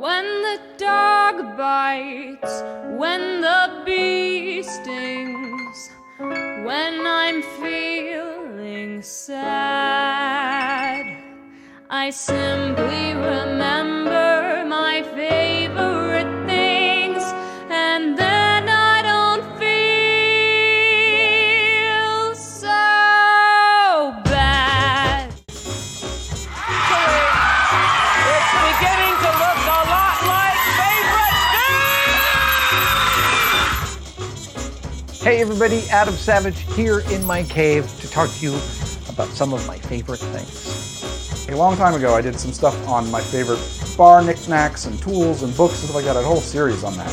When the dog bites, when the bee stings, when I'm feeling sad, I simply remember my favorite things, and then I don't feel so bad. It's beginning to look a lot like favorite things! Hey everybody, Adam Savage here in my cave to talk to you about some of my favorite things. A long time ago, I did some stuff on my favorite bar knickknacks and tools and books and stuff like that. I had a whole series on that.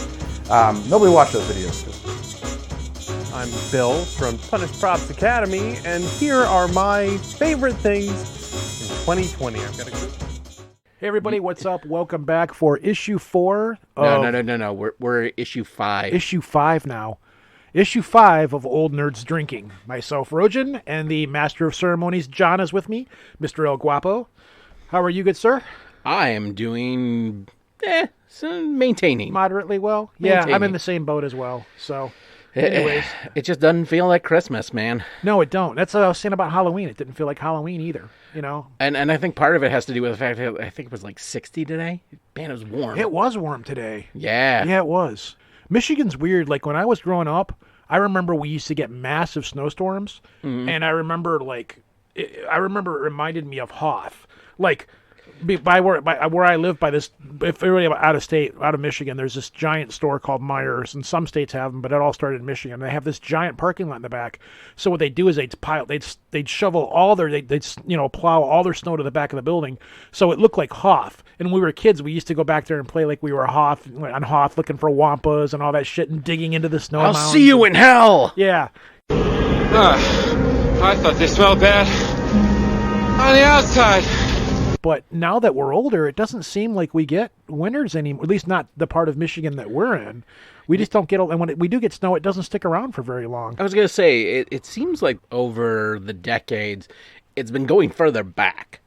Nobody watched those videos. I'm Bill from Punish Props Academy, and here are my favorite things in 2020. I've got a group. Hey everybody, what's up? Welcome back for issue 4. No. We're issue 5. Issue 5 now. Issue 5 of Old Nerds Drinking. Myself, Rojan, and the Master of Ceremonies, John, is with me. Mr. El Guapo. How are you, good sir? I am doing, maintaining. Moderately well? Yeah, I'm in the same boat as well. So, anyways. It just doesn't feel like Christmas, man. No, it don't. That's what I was saying about Halloween. It didn't feel like Halloween either, you know? And I think part of it has to do with the fact that I think it was like 60 today. Man, it was warm. It was warm today. Yeah. Yeah, it was. Michigan's weird. Like, when I was growing up, I remember we used to get massive snowstorms, and I remember, it reminded me of Hoth. Like, by where I live, by this, if everybody out of Michigan, there's this giant store called Myers, and some states have them, but it all started in Michigan. They have this giant parking lot in the back. So what they do is they'd shovel all they'd plow all their snow to the back of the building, so it looked like Hoth. And when we were kids, we used to go back there and play like we were Hoth, looking for wampas and all that shit, and digging into the snow. I'll see you in hell. Yeah. I thought they smelled bad on the outside. But now that we're older, it doesn't seem like we get winters anymore, at least not the part of Michigan that we're in. We just don't get, and when we do get snow, it doesn't stick around for very long. I was going to say, it seems like over the decades, it's been going further back.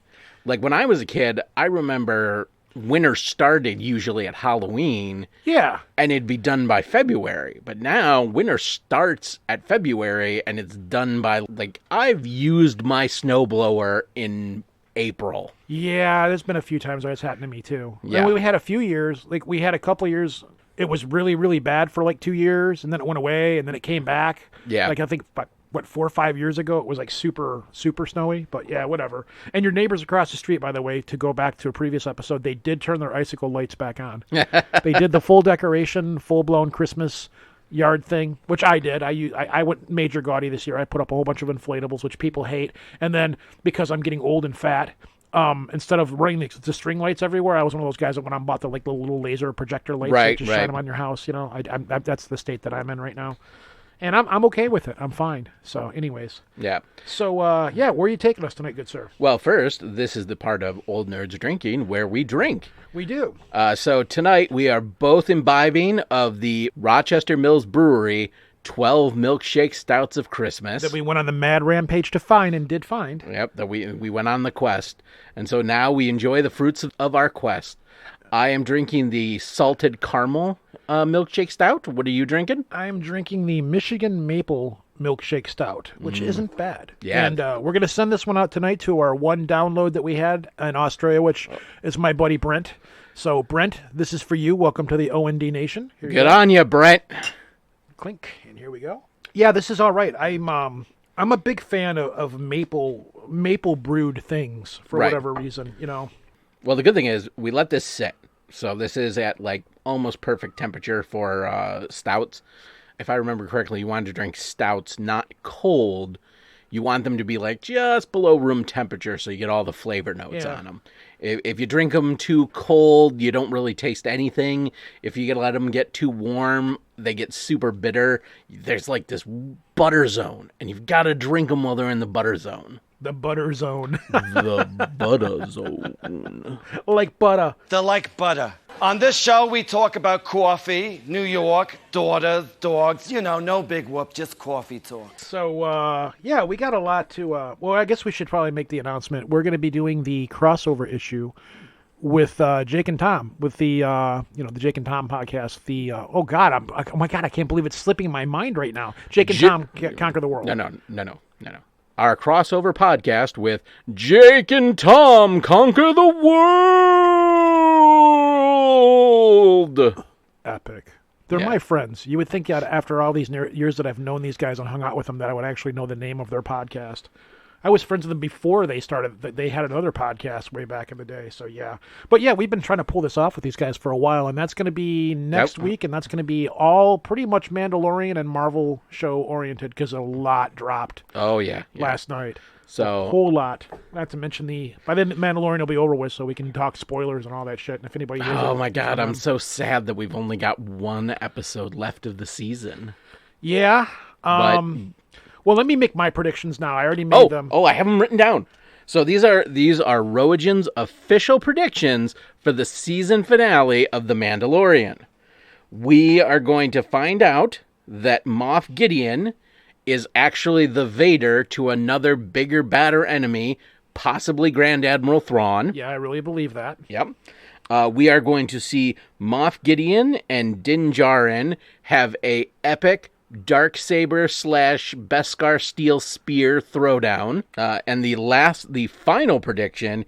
Like when I was a kid, I remember winter started usually at Halloween. Yeah. And it'd be done by February. But now winter starts at February and it's done by, like, I've used my snowblower in April. Yeah, there's been a few times where it's happened to me too. Yeah. And we had a few years, like we had a couple of years, it was really, really bad for like 2 years, and then it went away, and then it came back. Yeah. Like I think, 4 or 5 years ago, it was like super, super snowy, but yeah, whatever. And your neighbors across the street, by the way, to go back to a previous episode, they did turn their icicle lights back on. They did the full decoration, full-blown Christmas yard thing, which I did. I went major gaudy this year. I put up a whole bunch of inflatables, which people hate. And then because I'm getting old and fat, instead of running the string lights everywhere, I was one of those guys that went out and bought the little laser projector lights, right, that just shine them on your house. You know, that's the state that I'm in right now, and I'm okay with it. I'm fine. So, anyways, yeah. So, where are you taking us tonight, good sir? Well, first, this is the part of Old Nerds Drinking where we drink. We do. So tonight we are both imbibing of the Rochester Mills Brewery 12 milkshake stouts of Christmas. That we went on the mad rampage to find and did find. Yep, that we went on the quest. And so now we enjoy the fruits of our quest. I am drinking the salted caramel milkshake stout. What are you drinking? I'm drinking the Michigan Maple milkshake stout, which isn't bad. Yeah. And we're going to send this one out tonight to our one download that we had in Australia, which is my buddy Brent. So, Brent, this is for you. Welcome to the OND Nation. Here Good on you, Brent. Clink, and here we go. Yeah, this is all right. I'm a big fan of maple brewed things for whatever reason, you know. Well, the good thing is we let this sit. So this is at like almost perfect temperature for stouts. If I remember correctly, you wanted to drink stouts not cold. You want them to be like just below room temperature so you get all the flavor notes on them. If you drink them too cold, you don't really taste anything. If you let them get too warm, they get super bitter. There's like this butter zone, and you've got to drink them while they're in the butter zone. The butter zone. The butter zone. Like butter. The like butter. On this show, we talk about coffee, New York, daughters, dogs, no big whoop, just coffee talk. So, we got a lot to, I guess we should probably make the announcement. We're going to be doing the crossover issue with Jake and Tom, with the the Jake and Tom podcast. The oh my god, I can't believe it's slipping my mind right now. Jake and Tom conquer the world. No. Our crossover podcast with Jake and Tom conquer the world. Epic. They're my friends. You would think that after all these years that I've known these guys and hung out with them, that I would actually know the name of their podcast. I was friends with them before they started. They had another podcast way back in the day. So yeah, but yeah, we've been trying to pull this off with these guys for a while, and that's going to be next week, and that's going to be all pretty much Mandalorian and Marvel show oriented because a lot dropped. Oh yeah. Last night. So a whole lot. Not to mention by then Mandalorian will be over with, so we can talk spoilers and all that shit. And if anybody, oh my god, I'm so sad that we've only got one episode left of the season. Yeah. Well, let me make my predictions now. I already made them. Oh, I have them written down. So these are Roajan's official predictions for the season finale of The Mandalorian. We are going to find out that Moff Gideon is actually the Vader to another bigger, badder enemy, possibly Grand Admiral Thrawn. Yeah, I really believe that. Yep. We are going to see Moff Gideon and Din Djarin have a epic Darksaber / Beskar Steel Spear throwdown. And the final prediction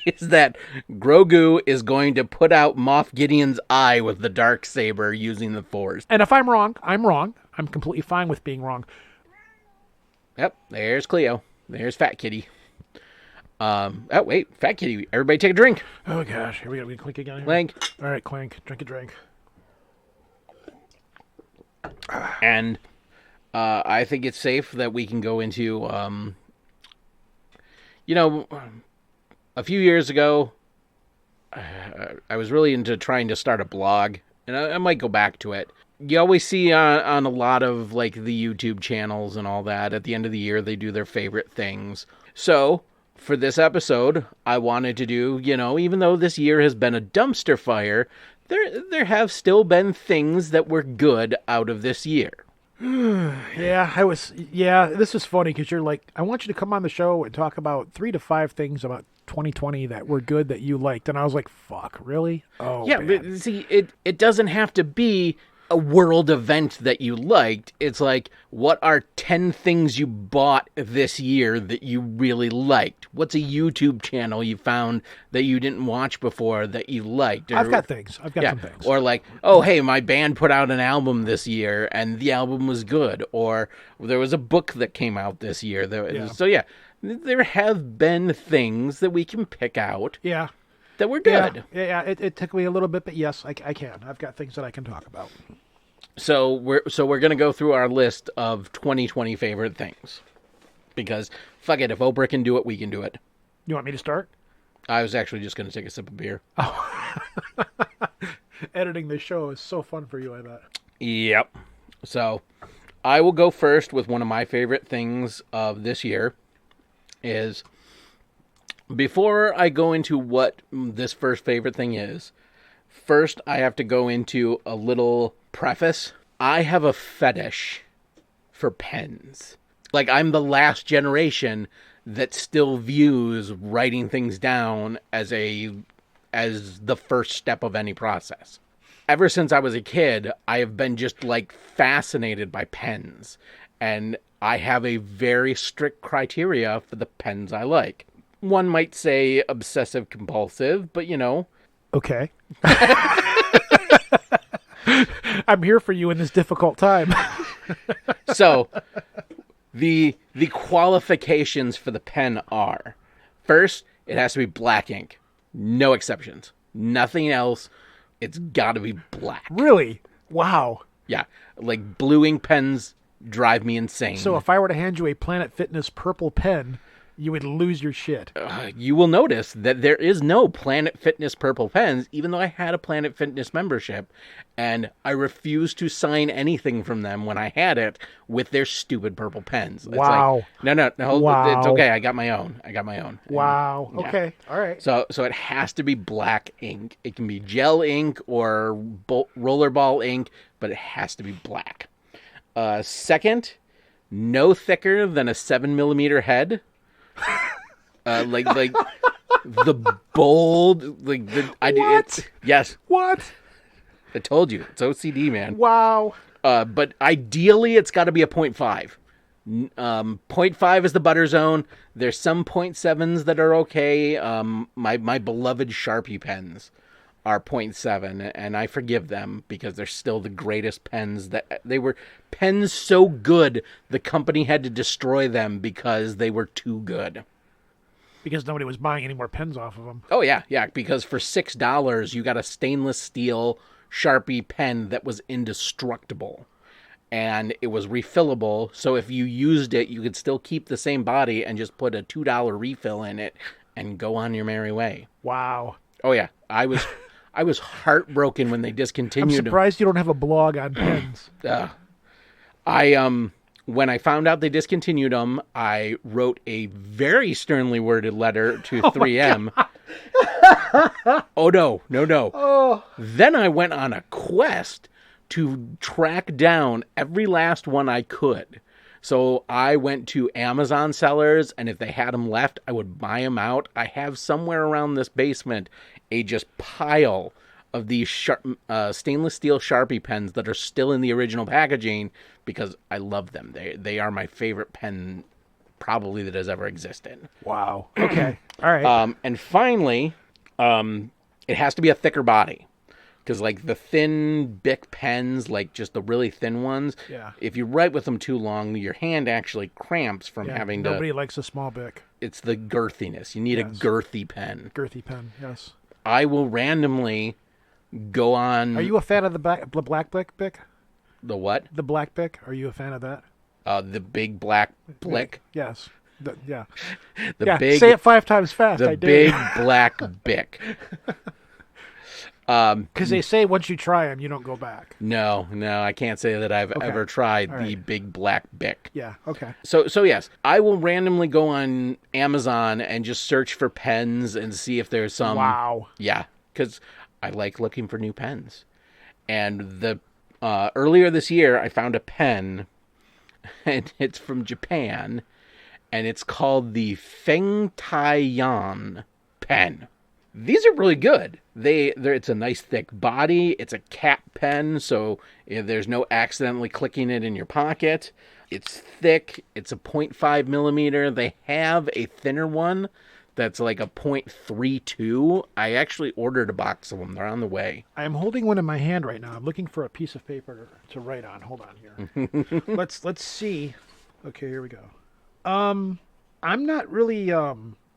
is that Grogu is going to put out Moff Gideon's eye with the Darksaber using the Force. And if I'm wrong, I'm wrong. I'm completely fine with being wrong. Yep, there's Cleo. There's Fat Kitty. Oh, wait, Fat Kitty. Everybody take a drink. Oh, gosh. Here we go. We clink again. Clink. All right, clink. Drink a drink. And I think it's safe that we can go into, a few years ago, I was really into trying to start a blog, and I might go back to it. You always see on a lot of like the YouTube channels and all that, at the end of the year, they do their favorite things. So for this episode, I wanted to do, even though this year has been a dumpster fire, there have still been things that were good out of this year. This is funny because you're like, I want you to come on the show and talk about 3 to 5 things about 2020 that were good that you liked. And I was like, fuck, really? Oh, yeah, man. But see, it doesn't have to be a world event that you liked. It's like, what are 10 things you bought this year that you really liked? What's a YouTube channel you found that you didn't watch before that you liked? I've got things. I've got some things. Or like, oh, hey, my band put out an album this year and the album was good. Or there was a book that came out this year. So yeah, there have been things that we can pick out. Yeah. That were good. Yeah. It took me a little bit, but yes, I can. I've got things that I can talk about. So we're going to go through our list of 2020 favorite things. Because, fuck it, if Oprah can do it, we can do it. You want me to start? I was actually just going to take a sip of beer. Oh. Editing this show is so fun for you, I bet. Yep. So, I will go first with one of my favorite things of this year is... Before I go into what this first favorite thing is, first I have to go into a little preface. I have a fetish for pens. Like, I'm the last generation that still views writing things down as the first step of any process. Ever since I was a kid, I have been just like fascinated by pens, and I have a very strict criteria for the pens I like. One might say obsessive compulsive, but Okay. I'm here for you in this difficult time. So, the qualifications for the pen are, first, it has to be black ink. No exceptions. Nothing else. It's got to be black. Really? Wow. Yeah. Like, blue ink pens drive me insane. So if I were to hand you a Planet Fitness purple pen, you would lose your shit. You will notice that there is no Planet Fitness purple pens, even though I had a Planet Fitness membership, and I refused to sign anything from them when I had it with their stupid purple pens. It's wow. Like, no. Wow. It's okay. I got my own. Wow. And, yeah. Okay. All right. So it has to be black ink. It can be gel ink or rollerball ink, but it has to be black. Second, no thicker than a 7mm head. Like the bold, like the What? Yes, What? I told you it's OCD, man. Wow. But ideally, it's got to be a 0.5. 0.5 is the butter zone. There's some 0.7s that are okay. My beloved Sharpie pens are 0.7, and I forgive them because they're still the greatest pens. That they were pens so good, the company had to destroy them because they were too good. Because nobody was buying any more pens off of them. Oh yeah, because for $6 you got a stainless steel Sharpie pen that was indestructible. And it was refillable, so if you used it, you could still keep the same body and just put a $2 refill in it and go on your merry way. Wow. Oh yeah, I was heartbroken when they discontinued I'm surprised you don't have a blog on pens. When I found out they discontinued them, I wrote a very sternly worded letter to 3M. Oh no. Oh. Then I went on a quest to track down every last one I could. So I went to Amazon sellers, and if they had them left, I would buy them out. I have somewhere around this basement a just pile of these stainless steel Sharpie pens that are still in the original packaging because I love them. They are my favorite pen probably that has ever existed. Wow. Okay. All right. And finally, it has to be a thicker body. Because, like, the thin Bic pens, like just the really thin ones, if you write with them too long, your hand actually cramps from having to... Nobody likes a small Bic. It's the girthiness. You need a girthy pen. Girthy pen, yes. I will randomly go on... Are you a fan of the black Bic? The what? The black Bic. Are you a fan of that? The big black Bic? Yes. Yeah. Big, say it 5 times fast. The big black Bic. Because they say once you try them, you don't go back. No, I can't say that I've ever tried the big black Bic. Yeah, okay. So yes, I will randomly go on Amazon and just search for pens and see if there's some... Wow. Yeah, because I like looking for new pens. And earlier this year, I found a pen, and it's from Japan, and it's called the Feng Tai Yan pen. These are really good. It's a nice thick body. It's a cap pen, so there's no accidentally clicking it in your pocket. It's thick. It's a 0.5 millimeter. They have a thinner one that's like a 0.32. I actually ordered a box of them. They're on the way. I am holding one in my hand right now. I'm looking for a piece of paper to write on. Hold on here. Let's see. Okay, here we go. I'm not really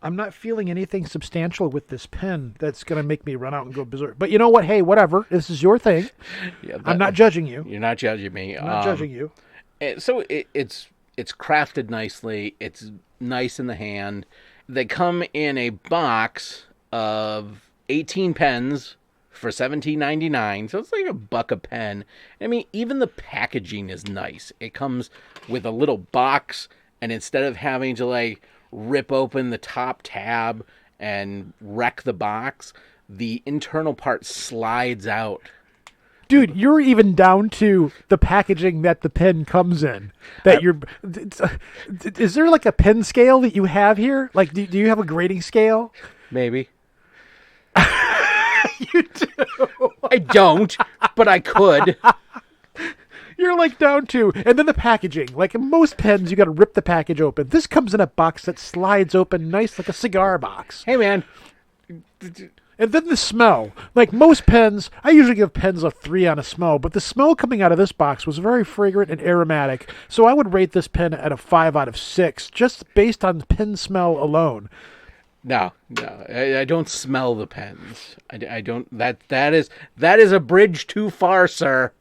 I'm not feeling anything substantial with this pen that's going to make me run out and go berserk. But you know what? Hey, whatever. This is your thing. I'm not judging you. You're not judging me. I'm not judging you. So it's crafted nicely. It's nice in the hand. They come in a box of 18 pens for $17.99. So it's like $1 a pen. I mean, even the packaging is nice. It comes with a little box, and instead of having to like rip open the top tab and wreck the box, the internal part slides out. Dude, you're even down to the packaging that the pen comes in. Is there like a pen scale that you have here? Like, do you have a grading scale? Maybe. You do. I don't, but I could. You're like down to, and then the packaging. Like in most pens, you got to rip the package open. This comes in a box that slides open nice like a cigar box. Hey, man. And then the smell. Like most pens, I usually give pens a 3 on a smell, but the smell coming out of this box was very fragrant and aromatic. So I would rate this pen at a 5 out of 6, just based on the pen smell alone. No, I don't smell the pens. I don't. That is a bridge too far, sir.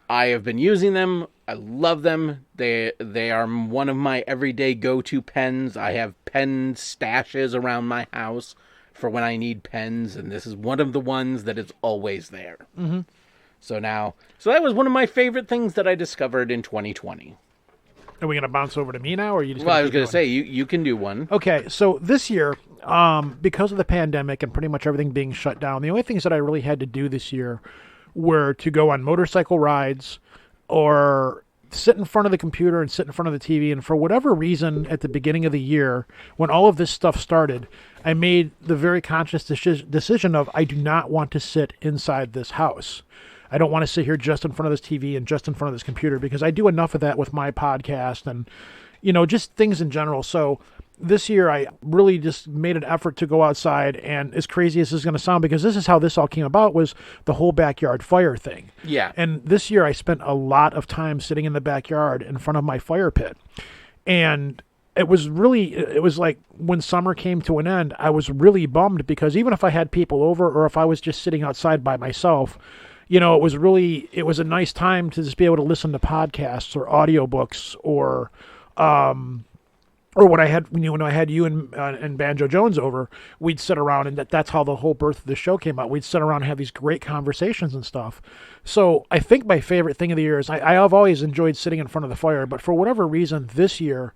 I have been using them. I love them. They are one of my everyday go-to pens. I have pen stashes around my house for when I need pens, and this is one of the ones that is always there. Mm-hmm. So that was one of my favorite things that I discovered in 2020. Are we going to bounce over to me now, or are you just? Well, I was going to say you can do one. Okay, so this year, because of the pandemic and pretty much everything being shut down, the only things that I really had to do this year were to go on motorcycle rides or sit in front of the computer and sit in front of the TV. And for whatever reason, at the beginning of the year, when all of this stuff started, I made the very conscious decision of I do not want to sit inside this house. I don't want to sit here just in front of this TV and just in front of this computer, because I do enough of that with my podcast and, just things in general. So this year I really just made an effort to go outside, and as crazy as this is going to sound, because this is how this all came about, was the whole backyard fire thing. Yeah. And this year I spent a lot of time sitting in the backyard in front of my fire pit. And it was like when summer came to an end, I was really bummed, because even if I had people over or if I was just sitting outside by myself, it was a nice time to just be able to listen to podcasts or audiobooks or when I had you and Banjo Jones over, we'd sit around, and that's how the whole birth of the show came out. We'd sit around and have these great conversations and stuff. So I think my favorite thing of the year is I have always enjoyed sitting in front of the fire, but for whatever reason this year,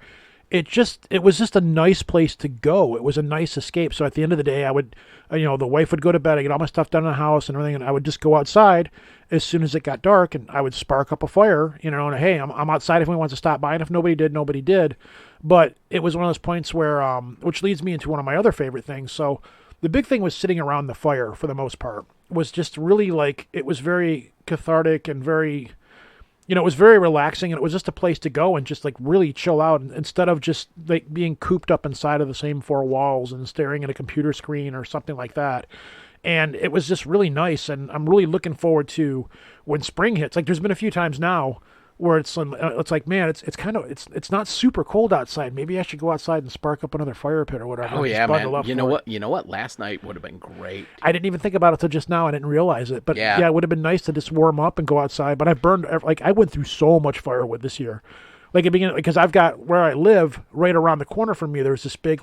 it was just a nice place to go. It was a nice escape. So at the end of the day, I would, the wife would go to bed, I get all my stuff done in the house and everything, and I would just go outside as soon as it got dark, and I would spark up a fire, and hey, I'm outside if anyone wants to stop by, and if nobody did, nobody did. But it was one of those points where, which leads me into one of my other favorite things. So the big thing was sitting around the fire for the most part, was just really it was very cathartic and very, it was very relaxing, and it was just a place to go and just really chill out, instead of just being cooped up inside of the same four walls and staring at a computer screen or something like that. And it was just really nice, and I'm really looking forward to when spring hits. There's been a few times now where it's like, man, it's not super cold outside. Maybe I should go outside and spark up another fire pit or whatever. Oh yeah, man. You know what? Last night would have been great. I didn't even think about it till just now. I didn't realize it, but yeah, it would have been nice to just warm up and go outside. But I burned I went through so much firewood this year. Because I've got, where I live, right around the corner from me, there's this big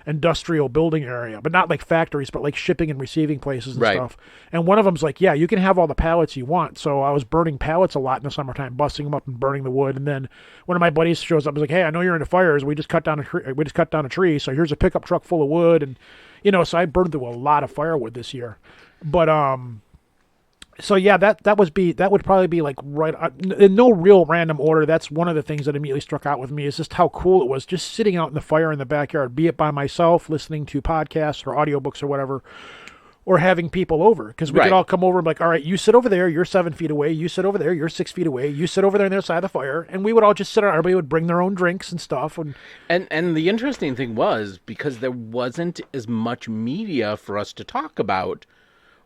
industrial building area, but not like factories, but shipping and receiving places and stuff. And one of them's you can have all the pallets you want. So I was burning pallets a lot in the summertime, busting them up and burning the wood. And then one of my buddies shows up and is like, "Hey, I know you're into fires. We just cut down a tree. So here's a pickup truck full of wood." And so I burned through a lot of firewood this year. But so yeah, that would probably be right in no real random order. That's one of the things that immediately struck out with me, is just how cool it was just sitting out in the fire in the backyard, be it by myself, listening to podcasts or audiobooks or whatever, or having people over, because we could all come over and be like, all right, you sit over there, you're 7 feet away, you sit over there, you're 6 feet away, you sit over there on the other side of the fire, and we would all just sit around. Everybody would bring their own drinks and stuff. And the interesting thing was, because there wasn't as much media for us to talk about,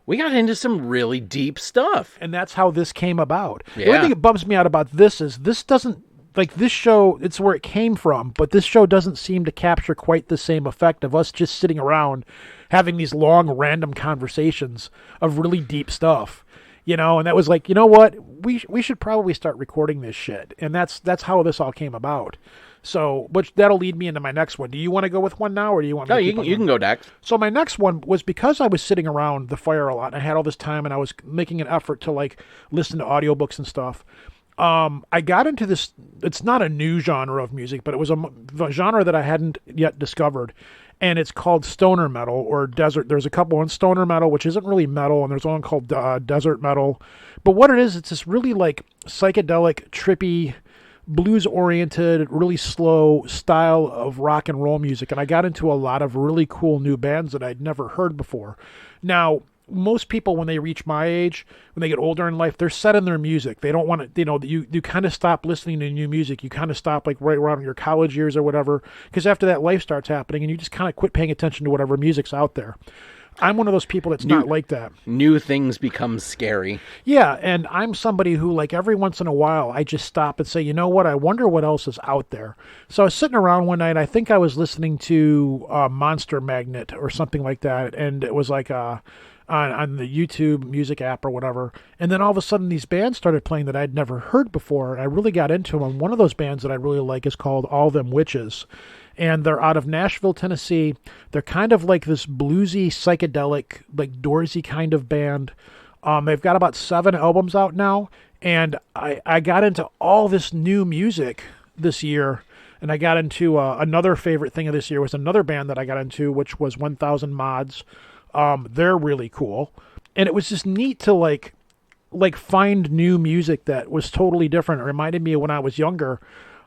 we got into some really deep stuff. And that's how this came about. Yeah. The only thing that bums me out about this is this doesn't, this show, it's where it came from, but this show doesn't seem to capture quite the same effect of us just sitting around having these long, random conversations of really deep stuff. And that was you know what? We should probably start recording this shit. And that's how this all came about. So, but that'll lead me into my next one. Do you want to go with one now, or do you want me to keep you can go next. So my next one was because I was sitting around the fire a lot, and I had all this time, and I was making an effort to listen to audiobooks and stuff. I got into this, it's not a new genre of music, but it was a genre that I hadn't yet discovered. And it's called stoner metal or desert. There's a couple on stoner metal, which isn't really metal, and there's one called desert metal. But what it is, it's this really psychedelic, trippy, blues-oriented, really slow style of rock and roll music. And I got into a lot of really cool new bands that I'd never heard before. Now, most people, when they reach my age, when they get older in life, they're set in their music. They don't want to, you kind of stop listening to new music. You kind of stop right around your college years or whatever, because after that, life starts happening, and you just kind of quit paying attention to whatever music's out there. I'm one of those people that's not like that. New things become scary. Yeah, and I'm somebody who, every once in a while, I just stop and say, you know what, I wonder what else is out there. So I was sitting around one night, I think I was listening to Monster Magnet or something like that, and it was on the YouTube music app or whatever, and then all of a sudden these bands started playing that I'd never heard before, and I really got into them. And one of those bands that I really like is called All Them Witches. And they're out of Nashville, Tennessee. They're kind of like this bluesy, psychedelic, Doorsy kind of band. They've got about 7 albums out now. And I got into all this new music this year. And I got into another favorite thing of this year was another band that I got into, which was 1000 Mods. They're really cool. And it was just neat to like find new music that was totally different. It reminded me of when I was younger.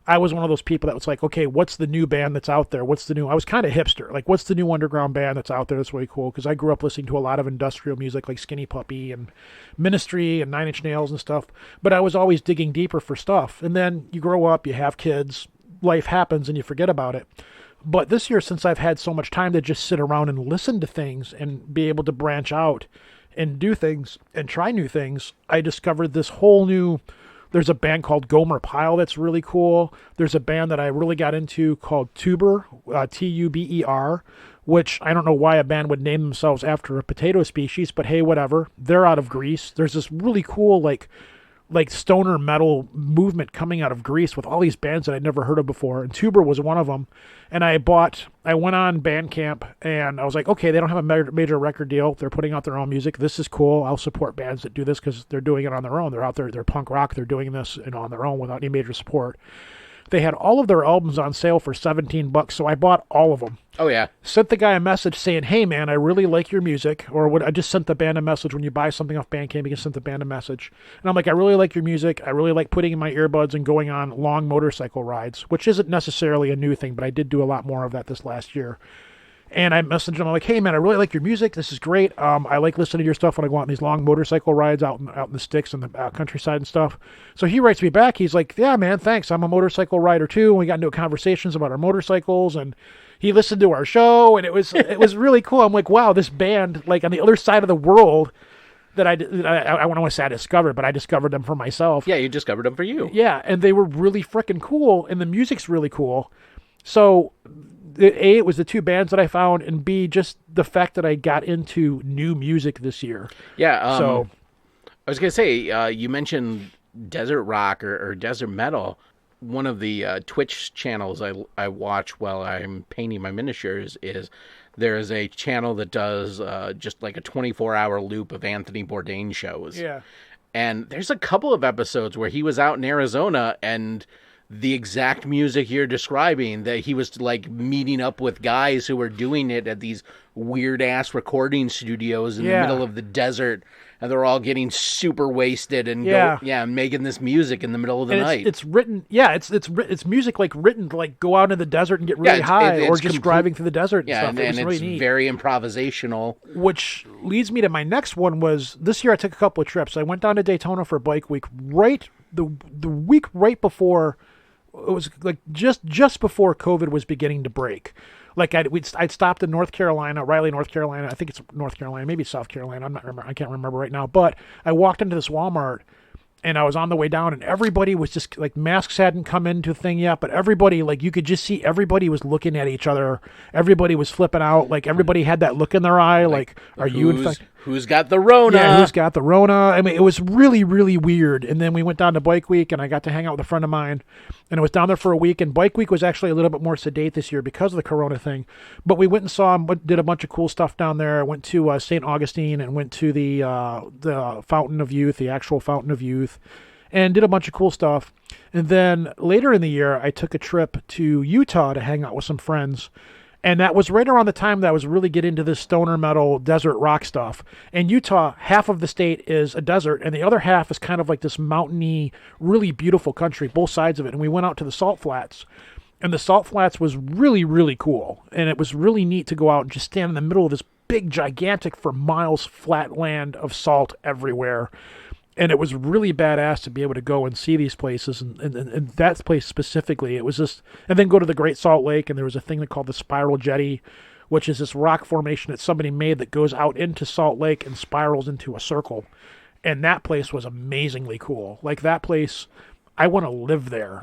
I was one of those people that was like, okay, what's the new band that's out there? I was kind of hipster. Like, what's the new underground band that's out there that's really cool? Because I grew up listening to a lot of industrial music like Skinny Puppy and Ministry and Nine Inch Nails and stuff. But I was always digging deeper for stuff. And then you grow up, you have kids, life happens, and you forget about it. But this year, since I've had so much time to just sit around and listen to things and be able to branch out and do things and try new things, I discovered this whole new... There's a band called Gomer Pyle that's really cool. There's a band that I really got into called Tuber, Tuber, which I don't know why a band would name themselves after a potato species, but hey, whatever. They're out of Greece. There's this really cool like stoner metal movement coming out of Greece with all these bands that I'd never heard of before, and Tuber was one of them. And I went on Bandcamp, and I was like, okay, they don't have a major record deal. They're putting out their own music. This is cool. I'll support bands that do this because they're doing it on their own. They're out there. They're punk rock. They're doing this on their own without any major support. They had all of their albums on sale for $17, so I bought all of them. Oh, yeah. Sent the guy a message saying, hey, man, I really like your music. Or I just sent the band a message. When you buy something off Bandcamp, you can send the band a message. And I'm like, I really like your music. I really like putting in my earbuds and going on long motorcycle rides, which isn't necessarily a new thing, but I did do a lot more of that this last year. And I messaged him. I'm like, hey, man, I really like your music. This is great. I like listening to your stuff when I go on these long motorcycle rides out in the sticks and the countryside and stuff. So he writes me back. He's like, yeah, man, thanks. I'm a motorcycle rider, too. And we got into conversations about our motorcycles. And he listened to our show. And it was really cool. I'm like, wow, this band, like on the other side of the world that I don't want to say I discovered, but I discovered them for myself. Yeah, you discovered them for you. Yeah, and they were really freaking cool. And the music's really cool. So... A, it was the two bands that I found, and B, just the fact that I got into new music this year. Yeah. So I was going to say, you mentioned desert rock or desert metal. One of the Twitch channels I watch while I'm painting my miniatures is there is a channel that does just like a 24-hour loop of Anthony Bourdain shows. Yeah. And there's a couple of episodes where he was out in Arizona and the exact music you're describing, that he was like meeting up with guys who were doing it at these weird ass recording studios in the middle of the desert, and they're all getting super wasted and making this music in the middle of the night. It's written, it's music like written to like go out in the desert and get really high, or just driving through the desert and stuff. And really it's neat. Very improvisational. Which leads me to my next one. Was this year I took a couple of trips. I went down to Daytona for Bike Week the week right before. It was like just before COVID was beginning to break. Like I'd stopped in North Carolina, Raleigh, North Carolina. I think it's North Carolina, maybe South Carolina. I can't remember right now. But I walked into this Walmart, and I was on the way down, and everybody was just like, masks hadn't come into the thing yet, but everybody, like, you could just see everybody was looking at each other. Everybody was flipping out. Like, everybody had that look in their eye. Like are you infected? Who's got the Rona? Yeah, who's got the Rona? I mean, it was really, really weird. And then we went down to Bike Week, and I got to hang out with a friend of mine, and I was down there for a week. And Bike Week was actually a little bit more sedate this year because of the Corona thing. But we went and saw him, did a bunch of cool stuff down there. I went to St. Augustine and went to the Fountain of Youth, the actual Fountain of Youth, and did a bunch of cool stuff. And then later in the year, I took a trip to Utah to hang out with some friends. And that was right around the time that I was really getting into this stoner metal desert rock stuff. And Utah, half of the state is a desert, and the other half is kind of like this mountainy, really beautiful country, both sides of it. And we went out to the Salt Flats. And the Salt Flats was really, really cool. And it was really neat to go out and just stand in the middle of this big, gigantic, for miles, flat land of salt everywhere. And it was really badass to be able to go and see these places, and that place specifically. It was just, and then go to the Great Salt Lake, and there was a thing called the Spiral Jetty, which is this rock formation that somebody made that goes out into Salt Lake and spirals into a circle. And that place was amazingly cool. Like, that place, I want to live there.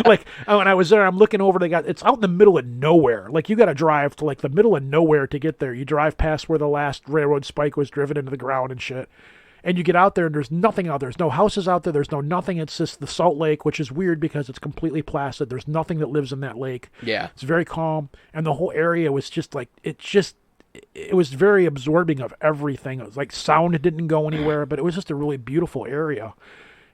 Like, when I was there, I'm looking over, it's out in the middle of nowhere. Like, you got to drive to like the middle of nowhere to get there. You drive past where the last railroad spike was driven into the ground and shit. And you get out there, and there's nothing out there. There's no houses out there. There's no nothing. It's just the Salt Lake, which is weird because it's completely placid. There's nothing that lives in that lake. Yeah. It's very calm. And the whole area was just like, it was very absorbing of everything. It was like sound didn't go anywhere, but it was just a really beautiful area.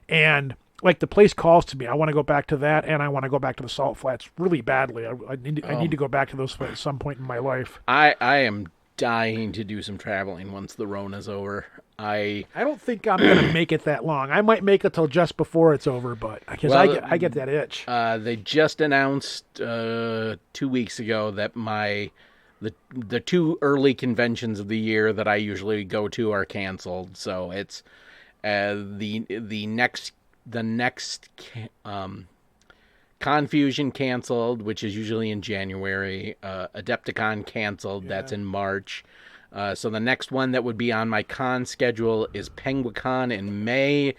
And like, the place calls to me. I want to go back to that, and I want to go back to the Salt Flats really badly. I need to go back to those at some point in my life. I am dying to do some traveling once the Rona's over. I don't think I'm going to make it that long. I might make it till just before it's over, but because I get that itch. They just announced 2 weeks ago that the 2 early conventions of the year that I usually go to are canceled. So it's the next Confusion canceled, which is usually in January. Adepticon canceled. That's in March. So the next one that would be on my con schedule is PenguinCon in May,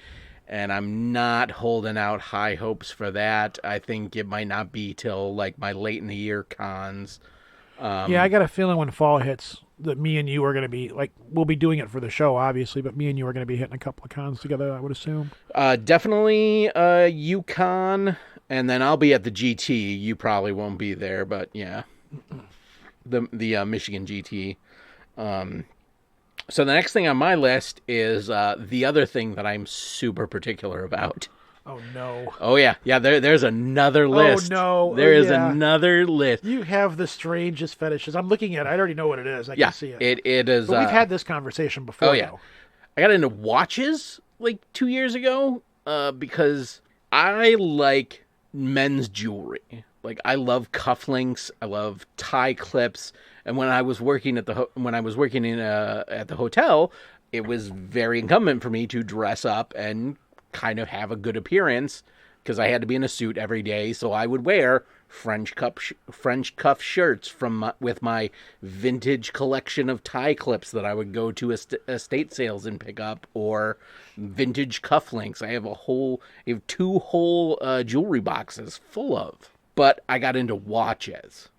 and I'm not holding out high hopes for that. I think it might not be till like my late in the year cons. I got a feeling when fall hits that me and you are going to be, like, we'll be doing it for the show, obviously, but me and you are going to be hitting a couple of cons together, I would assume. Definitely UConn, and then I'll be at the GT. You probably won't be there, but yeah. The Michigan GT. So the next thing on my list is the other thing that I'm super particular about. Oh, no. Oh, yeah. Yeah, there's another list. Oh, no. There is another list. You have the strangest fetishes. I'm looking at it. I already know what it is. I can see it. It is. But we've had this conversation before, though. I got into watches like 2 years ago because I like men's jewelry. Like, I love cufflinks. I love tie clips. And when I was working at the hotel, it was very incumbent for me to dress up and kind of have a good appearance because I had to be in a suit every day. So I would wear French cuff shirts with my vintage collection of tie clips that I would go to estate sales and pick up, or vintage cufflinks. I have 2 whole jewelry boxes full of. But I got into watches.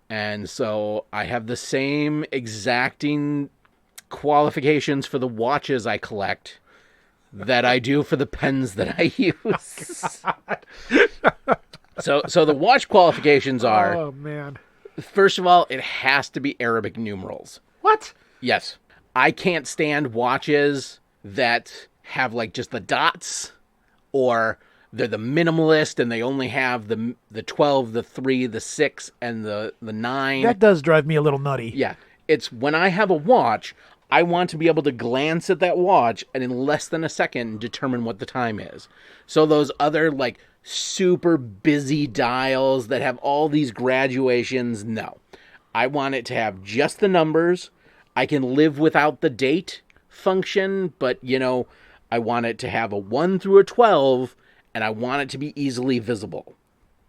And so I have the same exacting qualifications for the watches I collect that I do for the pens that I use. So the watch qualifications are... Oh, man. First of all, it has to be Arabic numerals. What? Yes. I can't stand watches that have, like, just the dots, or they're the minimalist and they only have the 12, the 3, the 6, and the 9. That does drive me a little nutty. Yeah. It's when I have a watch, I want to be able to glance at that watch and in less than a second determine what the time is. So those other, like, super busy dials that have all these graduations, no. I want it to have just the numbers. I can live without the date function, but, I want it to have a 1 through a 12, and I want it to be easily visible.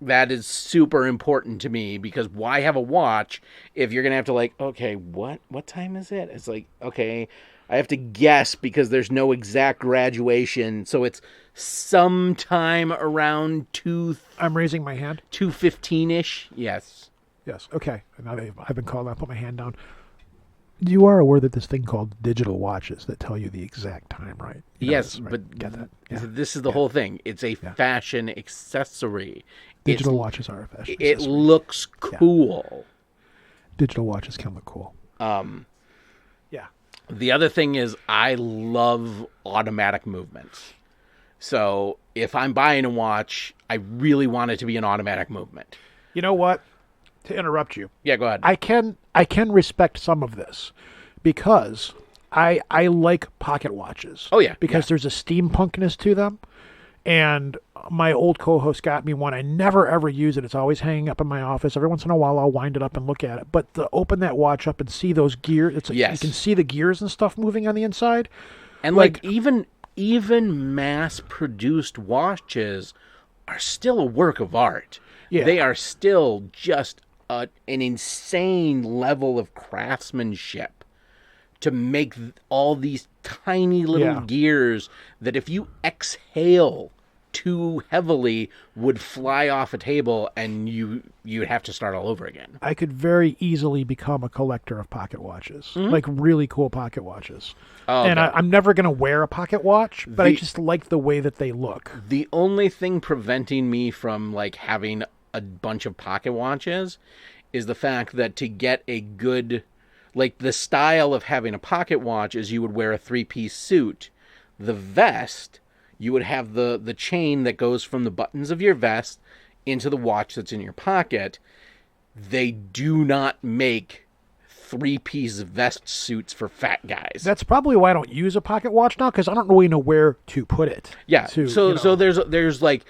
That is super important to me, because why have a watch if you're going to have to, like, okay, what time is it? It's like, okay, I have to guess because there's no exact graduation. So it's sometime around I'm raising my hand. 2:15-ish. Yes. Yes. Okay. Now I've been called. I'll put my hand down. You are aware that this thing called digital watches that tell you the exact time, right? Yes, right? but Get that? This is the whole thing. It's a fashion accessory. Digital watches are a fashion accessory. It looks cool. Yeah. Digital watches can look cool. Yeah. The other thing is I love automatic movements. So if I'm buying a watch, I really want it to be an automatic movement. You know what? To interrupt you. Yeah, go ahead. I can respect some of this because I like pocket watches. Oh, yeah. Because there's a steampunkness to them. And my old co-host got me one. I never, ever use it. It's always hanging up in my office. Every once in a while, I'll wind it up and look at it. But to open that watch up and see those gears, it's like you can see the gears and stuff moving on the inside. And like even mass-produced watches are still a work of art. Yeah. They are still just an insane level of craftsmanship to make all these tiny little gears that if you exhale too heavily would fly off a table and you'd have to start all over again. I could very easily become a collector of pocket watches, like really cool pocket watches. Oh, and I'm never going to wear a pocket watch, but I just like the way that they look. The only thing preventing me from like having a bunch of pocket watches is the fact that to get a good, like the style of having a pocket watch is you would wear a 3-piece suit. The vest, you would have the chain that goes from the buttons of your vest into the watch that's in your pocket. They do not make 3-piece vest suits for fat guys. That's probably why I don't use a pocket watch now, because I don't really know where to put it. Yeah. to, So you know. so there's like,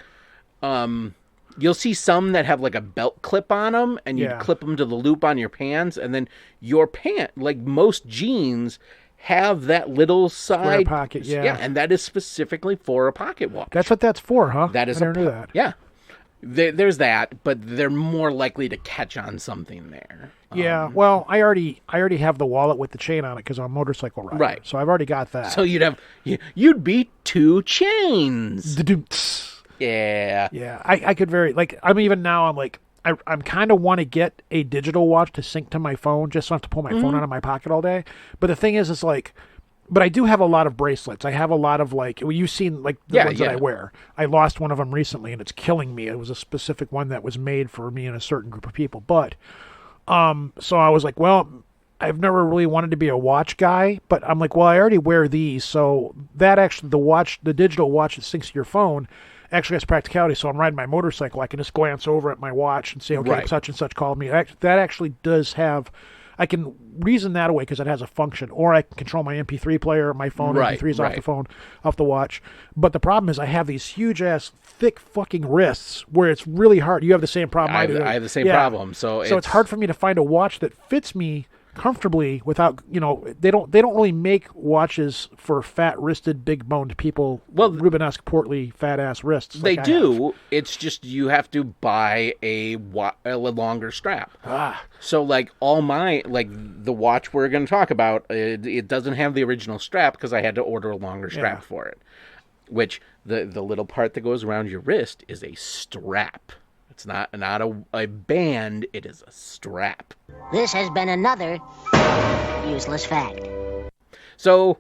you'll see some that have like a belt clip on them, and you Yeah. clip them to the loop on your pants, and then your pant, like most jeans, have that little side pocket, yeah. and that is specifically for a pocket watch. That's what that's for, huh? That is I never knew that. Yeah. There's that, but they're more likely to catch on something there. Yeah, well, I already have the wallet with the chain on it because I'm a motorcycle rider. Right. So I've already got that. So you'd be 2 chains. Da-doom-ts. Yeah. Yeah, I could I'm even now, I'm kind of want to get a digital watch to sync to my phone just so I don't have to pull my phone out of my pocket all day. But the thing is, but I do have a lot of bracelets. I have a lot of you've seen the ones that I wear. I lost one of them recently and it's killing me. It was a specific one that was made for me and a certain group of people. But, so I was like, well, I've never really wanted to be a watch guy, but I'm like, well, I already wear these. So that actually, the digital watch that syncs to your phone actually has practicality. So I'm riding my motorcycle. I can just glance over at my watch and say, okay, Right. such and such called me. That actually does have, I can reason that away because it has a function, or I can control my MP3 player, my phone, Right, MP3s off right. the phone, off the watch. But the problem is I have these huge ass, thick fucking wrists where it's really hard. You have the same problem I do. I have the same Yeah. problem. So it's hard for me to find a watch that fits me comfortably without, they don't really make watches for fat-wristed, big-boned people. Well, Rubenesque, portly, fat-ass wrists. they like I do. have. It's just you have to buy a longer strap. Ah. So the watch we're going to talk about, it doesn't have the original strap because I had to order a longer strap Yeah. for it. Which the little part that goes around your wrist is a strap. It's not a band. It is a strap. This has been another useless fact. So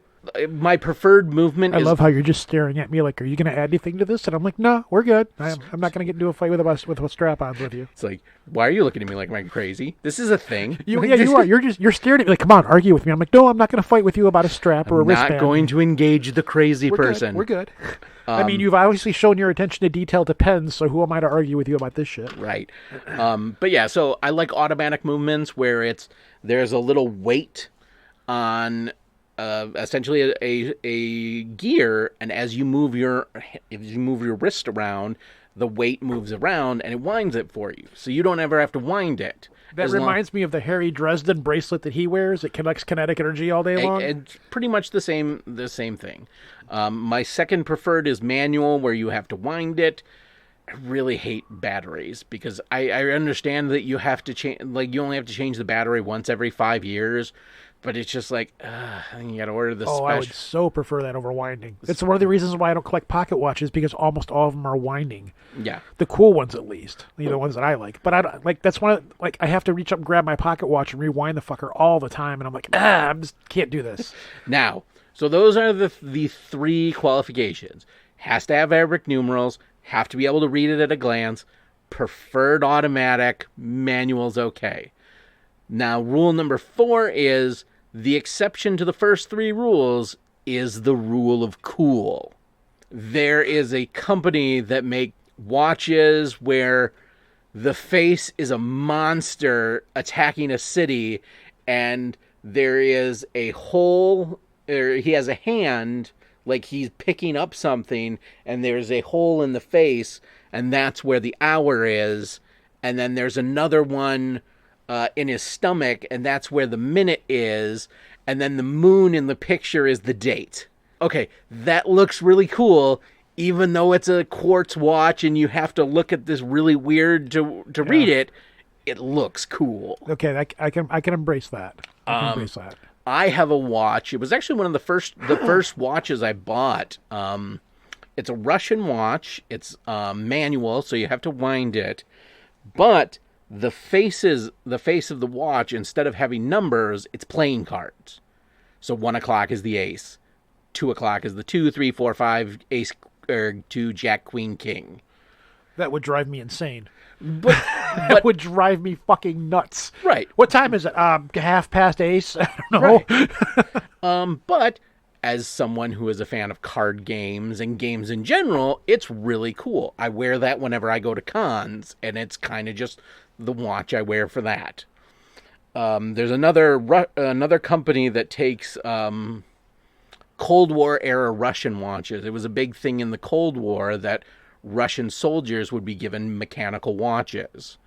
my preferred movement I is love how you're just staring at me like, are you going to add anything to this? And I'm like, no, we're good. I'm not going to get into a fight with strap-ons with you. It's like, why are you looking at me like I'm crazy? This is a thing. You are. You're staring at me like, come on, argue with me. I'm like, no, I'm not going to fight with you about a strap or a I'm wristband. not going to engage the crazy We're person. Good. We're good. I mean, you've obviously shown your attention to detail to pens, so who am I to argue with you about this shit? Right. But yeah, so I like automatic movements where there's a little weight on essentially a gear, and as you move your wrist around, the weight moves around and it winds it for you, so you don't ever have to wind it. That reminds me of the Harry Dresden bracelet that he wears. It collects kinetic energy all day long. It's pretty much the same thing. My second preferred is manual, where you have to wind it. I really hate batteries because I understand that you have to change, you only have to change the battery once every 5 years, but it's just like, you got to order the special. I would so prefer that over winding. It's one of the reasons why I don't collect pocket watches, because almost all of them are winding. Yeah. The cool ones, at least. The ones that I like. But I don't, that's one of, I have to reach up and grab my pocket watch and rewind the fucker all the time, and I'm like, I just can't do this. Now, so those are the 3 qualifications. Has to have Arabic numerals, have to be able to read it at a glance, preferred automatic, manual's okay. Now, rule number 4 is the exception to the first 3 rules is the rule of cool. There is a company that make watches where the face is a monster attacking a city, and there is a hole, or he has a hand like he's picking up something, and there's a hole in the face, and that's where the hour is. And then there's another one in his stomach, and that's where the minute is. And then the moon in the picture is the date. Okay, that looks really cool, even though it's a quartz watch and you have to look at this really weird to read it. It looks cool. Okay, I can embrace that. I can embrace that. I have a watch. It was actually one of the first watches I bought. It's a Russian watch. It's manual, so you have to wind it. But the face of the watch, instead of having numbers, it's playing cards. So 1 o'clock is the ace, 2 o'clock is the 2, 3, 4, 5, ace, or 2, jack, queen, king. That would drive me insane. But That would drive me fucking nuts. Right. What time is it? 1/2 ace? I don't know. Right. But as someone who is a fan of card games and games in general, it's really cool. I wear that whenever I go to cons, and it's kind of just the watch I wear for that. There's another company that takes Cold War era Russian watches. It was a big thing in the Cold War that Russian soldiers would be given mechanical watches.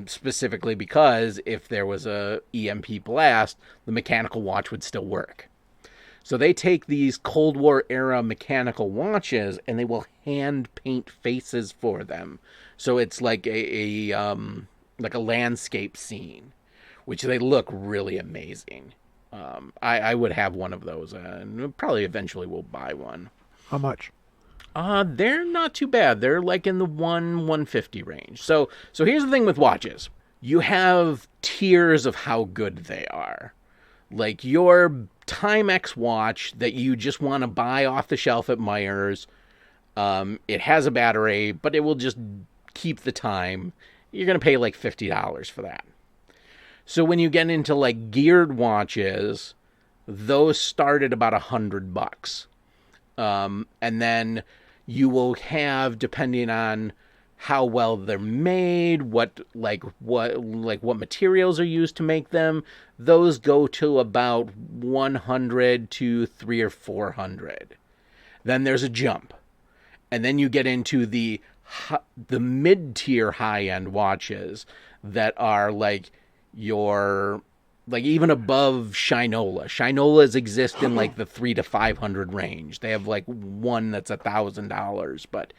Specifically because if there was a EMP blast, the mechanical watch would still work. So they take these Cold War era mechanical watches and they will hand paint faces for them. So it's like a landscape scene, which they look really amazing. I would have one of those, and probably eventually will buy one. How much? They're not too bad. They're like in the 150 range. So here's the thing with watches. You have tiers of how good they are. Like your Timex watch that you just want to buy off the shelf at Meijer's. It has a battery, but it will just keep the time. You're going to pay like $50 for that. So when you get into like geared watches, those start at about $100. And then you will have, depending on how well they're made, what materials are used to make them, those go to about 100 to 300 or 400. Then there's a jump. And then you get into the mid-tier high-end watches that are like even above Shinola. Shinolas exist in like the 300 to 500 range. They have like one that's $1,000. But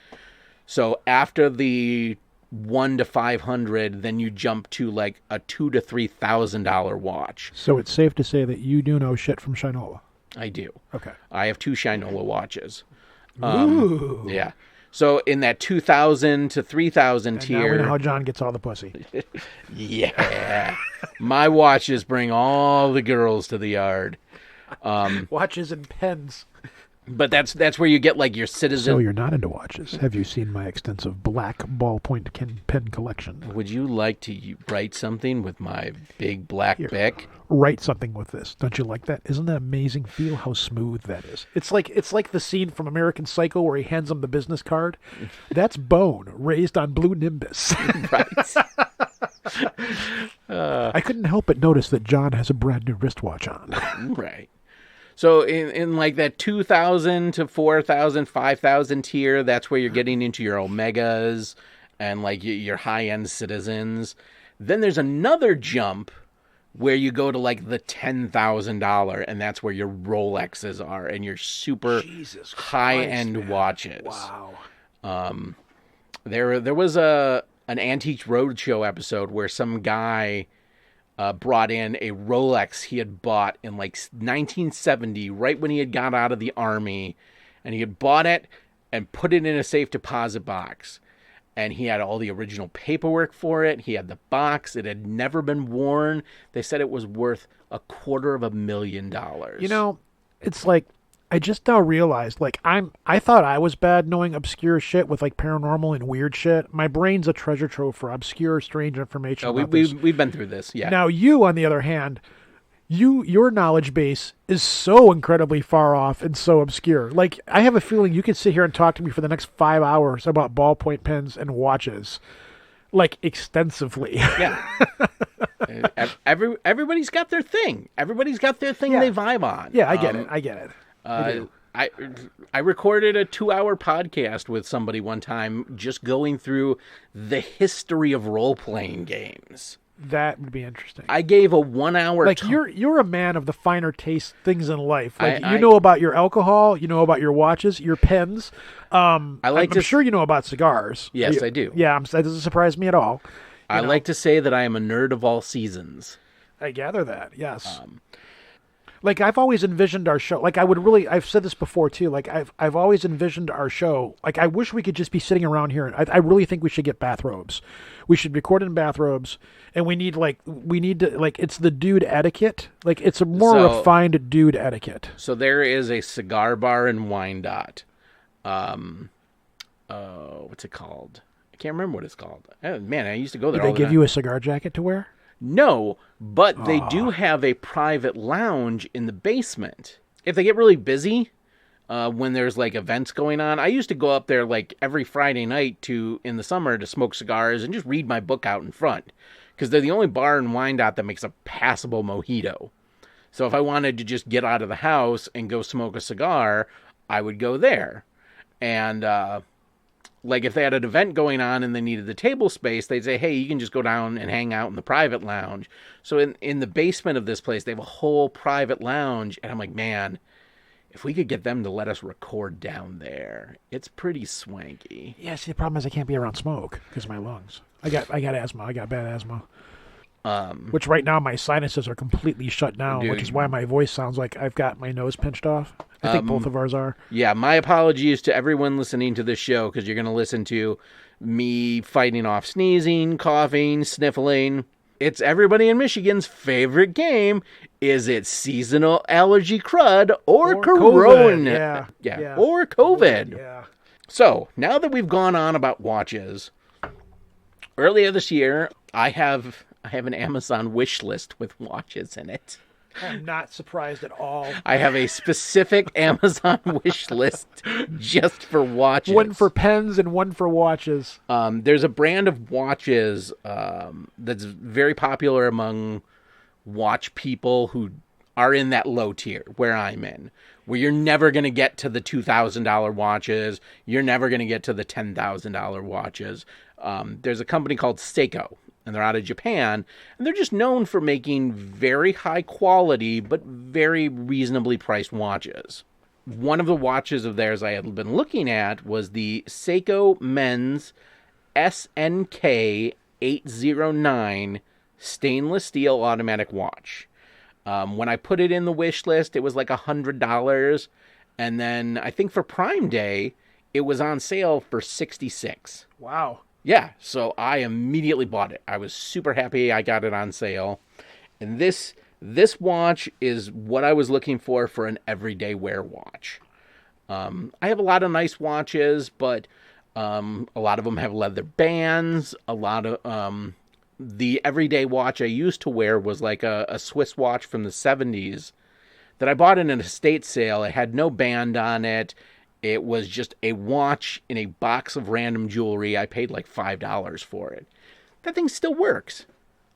so after the 1 to 500, then you jump to like a $2,000 to $3,000 watch. So it's safe to say that you do know shit from Shinola. I do. Okay. I have 2 Shinola watches. Ooh. Yeah. So in that 2,000 to 3,000 tier. Now we know how John gets all the pussy. Yeah. My watches bring all the girls to the yard. Watches and pens. But that's where you get like your Citizen. So you're not into watches. Have you seen my extensive black ballpoint pen collection? Would you like to write something with my big black Bic? Write something with this. Don't you like that? Isn't that amazing? Feel how smooth that is. It's like the scene from American Psycho where he hands him the business card. That's bone raised on blue Nimbus. Right. I couldn't help but notice that John has a brand new wristwatch on. Right. So in like that 2,000 to 4,000, 5,000 tier, that's where you're getting into your Omegas and like your high-end Citizens. Then there's another jump where you go to like the $10,000, and that's where your Rolexes are and your super high-end watches. Wow. There was an Antiques Roadshow episode where some guy brought in a Rolex he had bought in like 1970, right when he had got out of the Army, and he had bought it and put it in a safe deposit box. And he had all the original paperwork for it. He had the box. It had never been worn. They said it was worth $250,000. You know, it's like I just now realized, like I thought I was bad knowing obscure shit with like paranormal and weird shit. My brain's a treasure trove for obscure, strange information. Oh, we've been through this, yeah. Now you, on the other hand, your knowledge base is so incredibly far off and so obscure. Like I have a feeling you could sit here and talk to me for the next 5 hours about ballpoint pens and watches, like extensively. Yeah. Everybody's got their thing. Everybody's got their thing they vibe on. Yeah, I get it. I recorded a 2-hour podcast with somebody one time just going through the history of role-playing games. That would be interesting. I gave a 1 hour... Like, you're a man of the finer taste things in life. Like, you know about your alcohol, you know about your watches, your pens. I'm sure you know about cigars. Yes, I do. Yeah, that doesn't surprise me at all. I like to say that I am a nerd of all seasons. I gather that, yes. Like, I've always envisioned our show, like, I've said this before, too, like, I've always envisioned our show, like, I wish we could just be sitting around here, and I really think we should get bathrobes. We should record in bathrobes, and we need to, it's the dude etiquette, like, it's a more refined dude etiquette. So there is a cigar bar in Wyandotte. What's it called? I can't remember what it's called. Man, I used to go there all the time. Did they give you a cigar jacket to wear? No, but they do have a private lounge in the basement. If they get really busy, when there's like events going on, I used to go up there like every Friday night in the summer to smoke cigars and just read my book out in front. because they're the only bar in Wyandotte that makes a passable mojito. So if I wanted to just get out of the house and go smoke a cigar, I would go there. And like if they had an event going on and they needed the table space, they'd say, hey, you can just go down and hang out in the private lounge. So in the basement of this place, they have a whole private lounge. And I'm like, man, if we could get them to let us record down there, it's pretty swanky. Yeah, see, the problem is I can't be around smoke because of my lungs. I got asthma. I got bad asthma. Which right now my sinuses are completely shut down, dude, which is why my voice sounds like I've got my nose pinched off. I think both of ours are. Yeah, my apologies to everyone listening to this show, because you're going to listen to me fighting off sneezing, coughing, sniffling. It's everybody in Michigan's favorite game. Is it seasonal allergy crud or corona? Yeah. Or COVID. Yeah. So, now that we've gone on about watches, earlier this year, I have an Amazon wish list with watches in it. I'm not surprised at all. I have a specific Amazon wish list just for watches. One for pens and one for watches. There's a brand of watches that's very popular among watch people who are in that low tier, where I'm in, where you're never going to get to the $2,000 watches. You're never going to get to the $10,000 watches. There's a company called Seiko, and they're out of Japan, and they're just known for making very high quality but very reasonably priced watches. One of the watches of theirs I had been looking at was the Seiko Men's SNK 809 stainless steel automatic watch. When I put it in the wish list, it was like $100, and then I think for Prime Day, it was on sale for $66. Wow. Yeah, so I immediately bought it. I was super happy I got it on sale. And this watch is what I was looking for an everyday wear watch. I have a lot of nice watches, but a lot of them have leather bands. A lot of the everyday watch I used to wear was like a Swiss watch from the 70s that I bought in an estate sale. It had no band on it. It was just a watch in a box of random jewelry. I paid like $5 for it. That thing still works.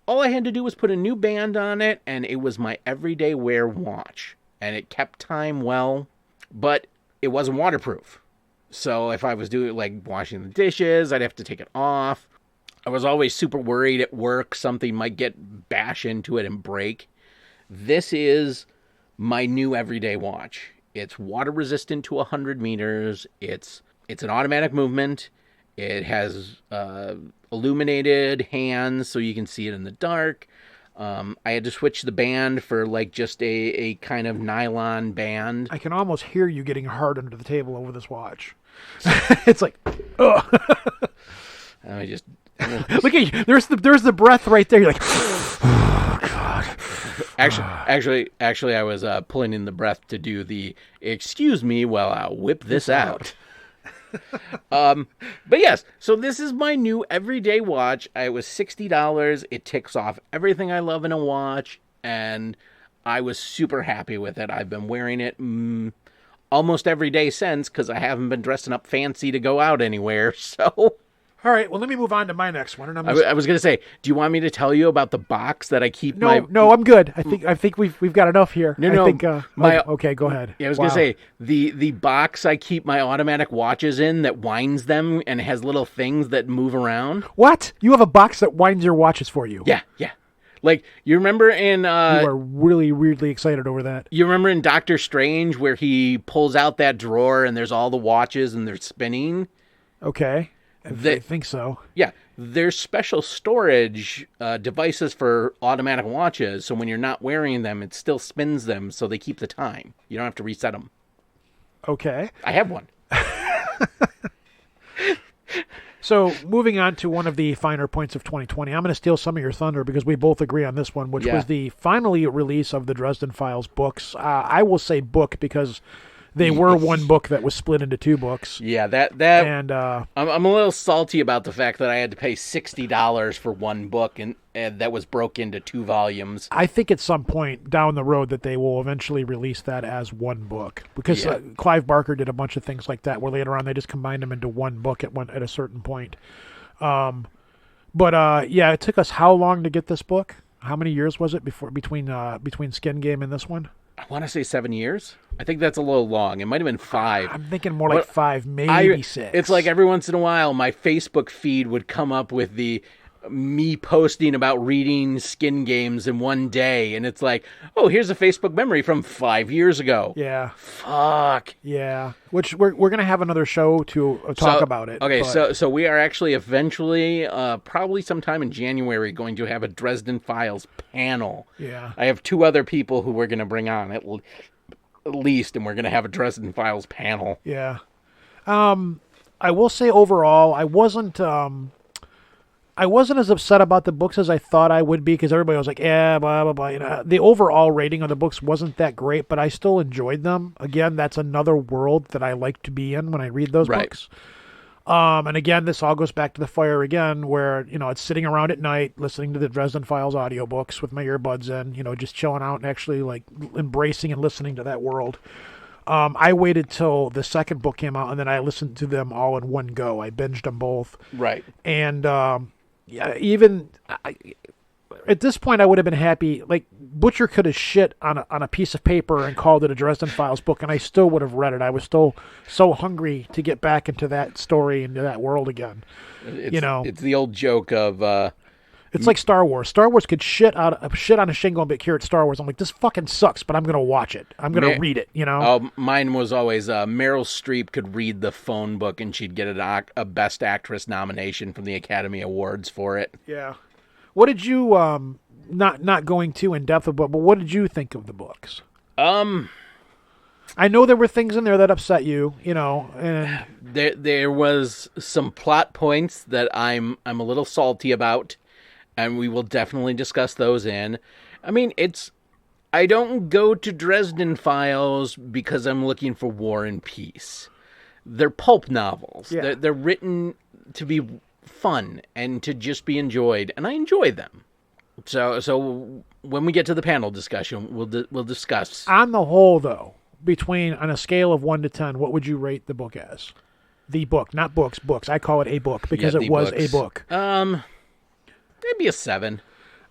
All I had to do was put a new band on it, and it was my everyday wear watch. And it kept time well, but it wasn't waterproof. So if I was doing like washing the dishes, I'd have to take it off. I was always super worried at work something might bash into it and break. This is my new everyday watch. It's water resistant to 100 meters. It's an automatic movement. It has illuminated hands so you can see it in the dark. I had to switch the band for like just a kind of nylon band. I can almost hear you getting hard under the table over this watch. It's like, ugh. I just look at you. There's the breath right there. You're like, oh God. Actually, I was pulling in the breath to do the excuse me while I whip this out. But yes, so this is my new everyday watch. It was $60. It ticks off everything I love in a watch, and I was super happy with it. I've been wearing it almost every day since, because I haven't been dressing up fancy to go out anywhere. So. All right, well, let me move on to my next one. And I was going to say, do you want me to tell you about the box that I keep? No, I'm good. I think we've got enough here. No. Okay, go ahead. Yeah, I was going to say the box I keep my automatic watches in that winds them and has little things that move around. What? You have a box that winds your watches for you? Yeah. Like, you remember in... you are really weirdly excited over that. You remember in Doctor Strange where he pulls out that drawer and there's all the watches and they're spinning? Okay. I think so. Yeah. There's special storage devices for automatic watches, so when you're not wearing them, it still spins them so they keep the time. You don't have to reset them. Okay. I have one. So, moving on to one of the finer points of 2020, I'm going to steal some of your thunder because we both agree on this one, which was the finally release of the Dresden Files books. I will say book because they were one book that was split into two books. Yeah, that and I'm a little salty about the fact that I had to pay $60 for one book and that was broke into 2 volumes. I think at some point down the road that they will eventually release that as one book because Clive Barker did a bunch of things like that where later on they just combined them into one book at a certain point. But yeah, it took us how long to get this book? How many years was it between Skin Game and this one? I want to say 7 years. I think that's a little long. It might have been 5. I'm thinking more like 5, maybe 6. It's like every once in a while, my Facebook feed would come up with me posting about reading Skin Games in one day, and it's like, oh, here's a Facebook memory from 5 years ago. Yeah. Fuck. Yeah. Which we're gonna have another show to talk about it. Okay, but... so we are actually eventually, probably sometime in January, going to have a Dresden Files panel. Yeah. I have 2 other people who we're going to bring on at least, and we're going to have a Dresden Files panel. Yeah. I will say overall, I wasn't as upset about the books as I thought I would be, because everybody was like, yeah, blah, blah, blah. You know, the overall rating of the books wasn't that great, but I still enjoyed them. Again, that's another world that I like to be in when I read those books. And again, this all goes back to the fire again, where, you know, it's sitting around at night, listening to the Dresden Files audiobooks with my earbuds in, you know, just chilling out and actually like embracing and listening to that world. I waited till the second book came out, and then I listened to them all in one go. I binged them both. Right. And, yeah, even at this point, I would have been happy. Like, Butcher could have shit on a piece of paper and called it a Dresden Files book, and I still would have read it. I was still so hungry to get back into that story, into that world again. It's the old joke of... it's like Star Wars. Star Wars could shit on a shingle and be here at Star Wars. I'm like, this fucking sucks, but I'm going to watch it. I'm going to read it, you know? Oh, mine was always Meryl Streep could read the phone book and she'd get a Best Actress nomination from the Academy Awards for it. Yeah. What did you, not going too in depth about, but what did you think of the books? I know there were things in there that upset you, you know, and there was some plot points that I'm a little salty about. And we will definitely discuss those in. I mean, I don't go to Dresden Files because I'm looking for war and peace. They're pulp novels. Yeah. They're written to be fun and to just be enjoyed, and I enjoy them. So when we get to the panel discussion, we'll discuss. On the whole, though, on a scale of 1 to 10, what would you rate the book as? The book, not books. I call it a book because it was a book. Maybe a 7.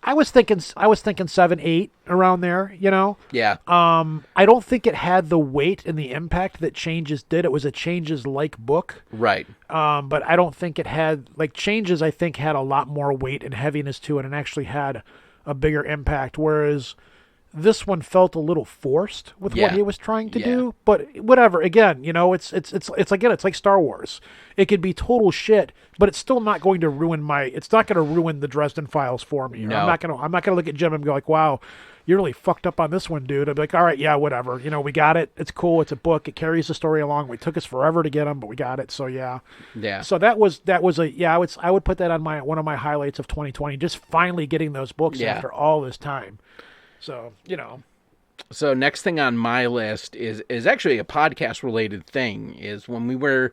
I was thinking 7, 8 around there, you know? Yeah. I don't think it had the weight and the impact that Changes did. It was a Changes-like book. Right. But I don't think it had, like, Changes, I think, had a lot more weight and heaviness to it and actually had a bigger impact, whereas this one felt a little forced with what he was trying to do. But whatever, again, you know, it's like Star Wars. It could be total shit, but it's still not going to ruin it's not going to ruin the Dresden Files for me. No. I'm not going to look at Jim and go like, wow, you really fucked up on this one, dude. I'd be like, all right, yeah, whatever. You know, we got it. It's cool. It's a book. It carries the story along. It took us forever to get them, but we got it. So yeah. Yeah. So that was I would put that on one of my highlights of 2020. Just finally getting those books after all this time. So, you know. So next thing on my list is actually a podcast related thing. Is when we were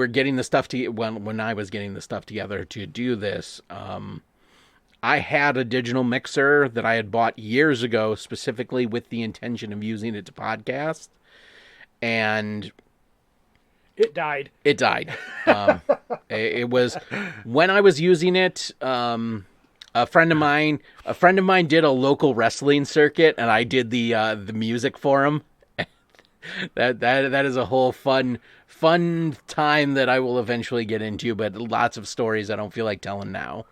getting the stuff when I was getting the stuff together to do this, I had a digital mixer that I had bought years ago specifically with the intention of using it to podcast, and it died. It it was when I was using it. A friend of mine did a local wrestling circuit, and I did the music for him. That is a whole fun time that I will eventually get into, but lots of stories I don't feel like telling now.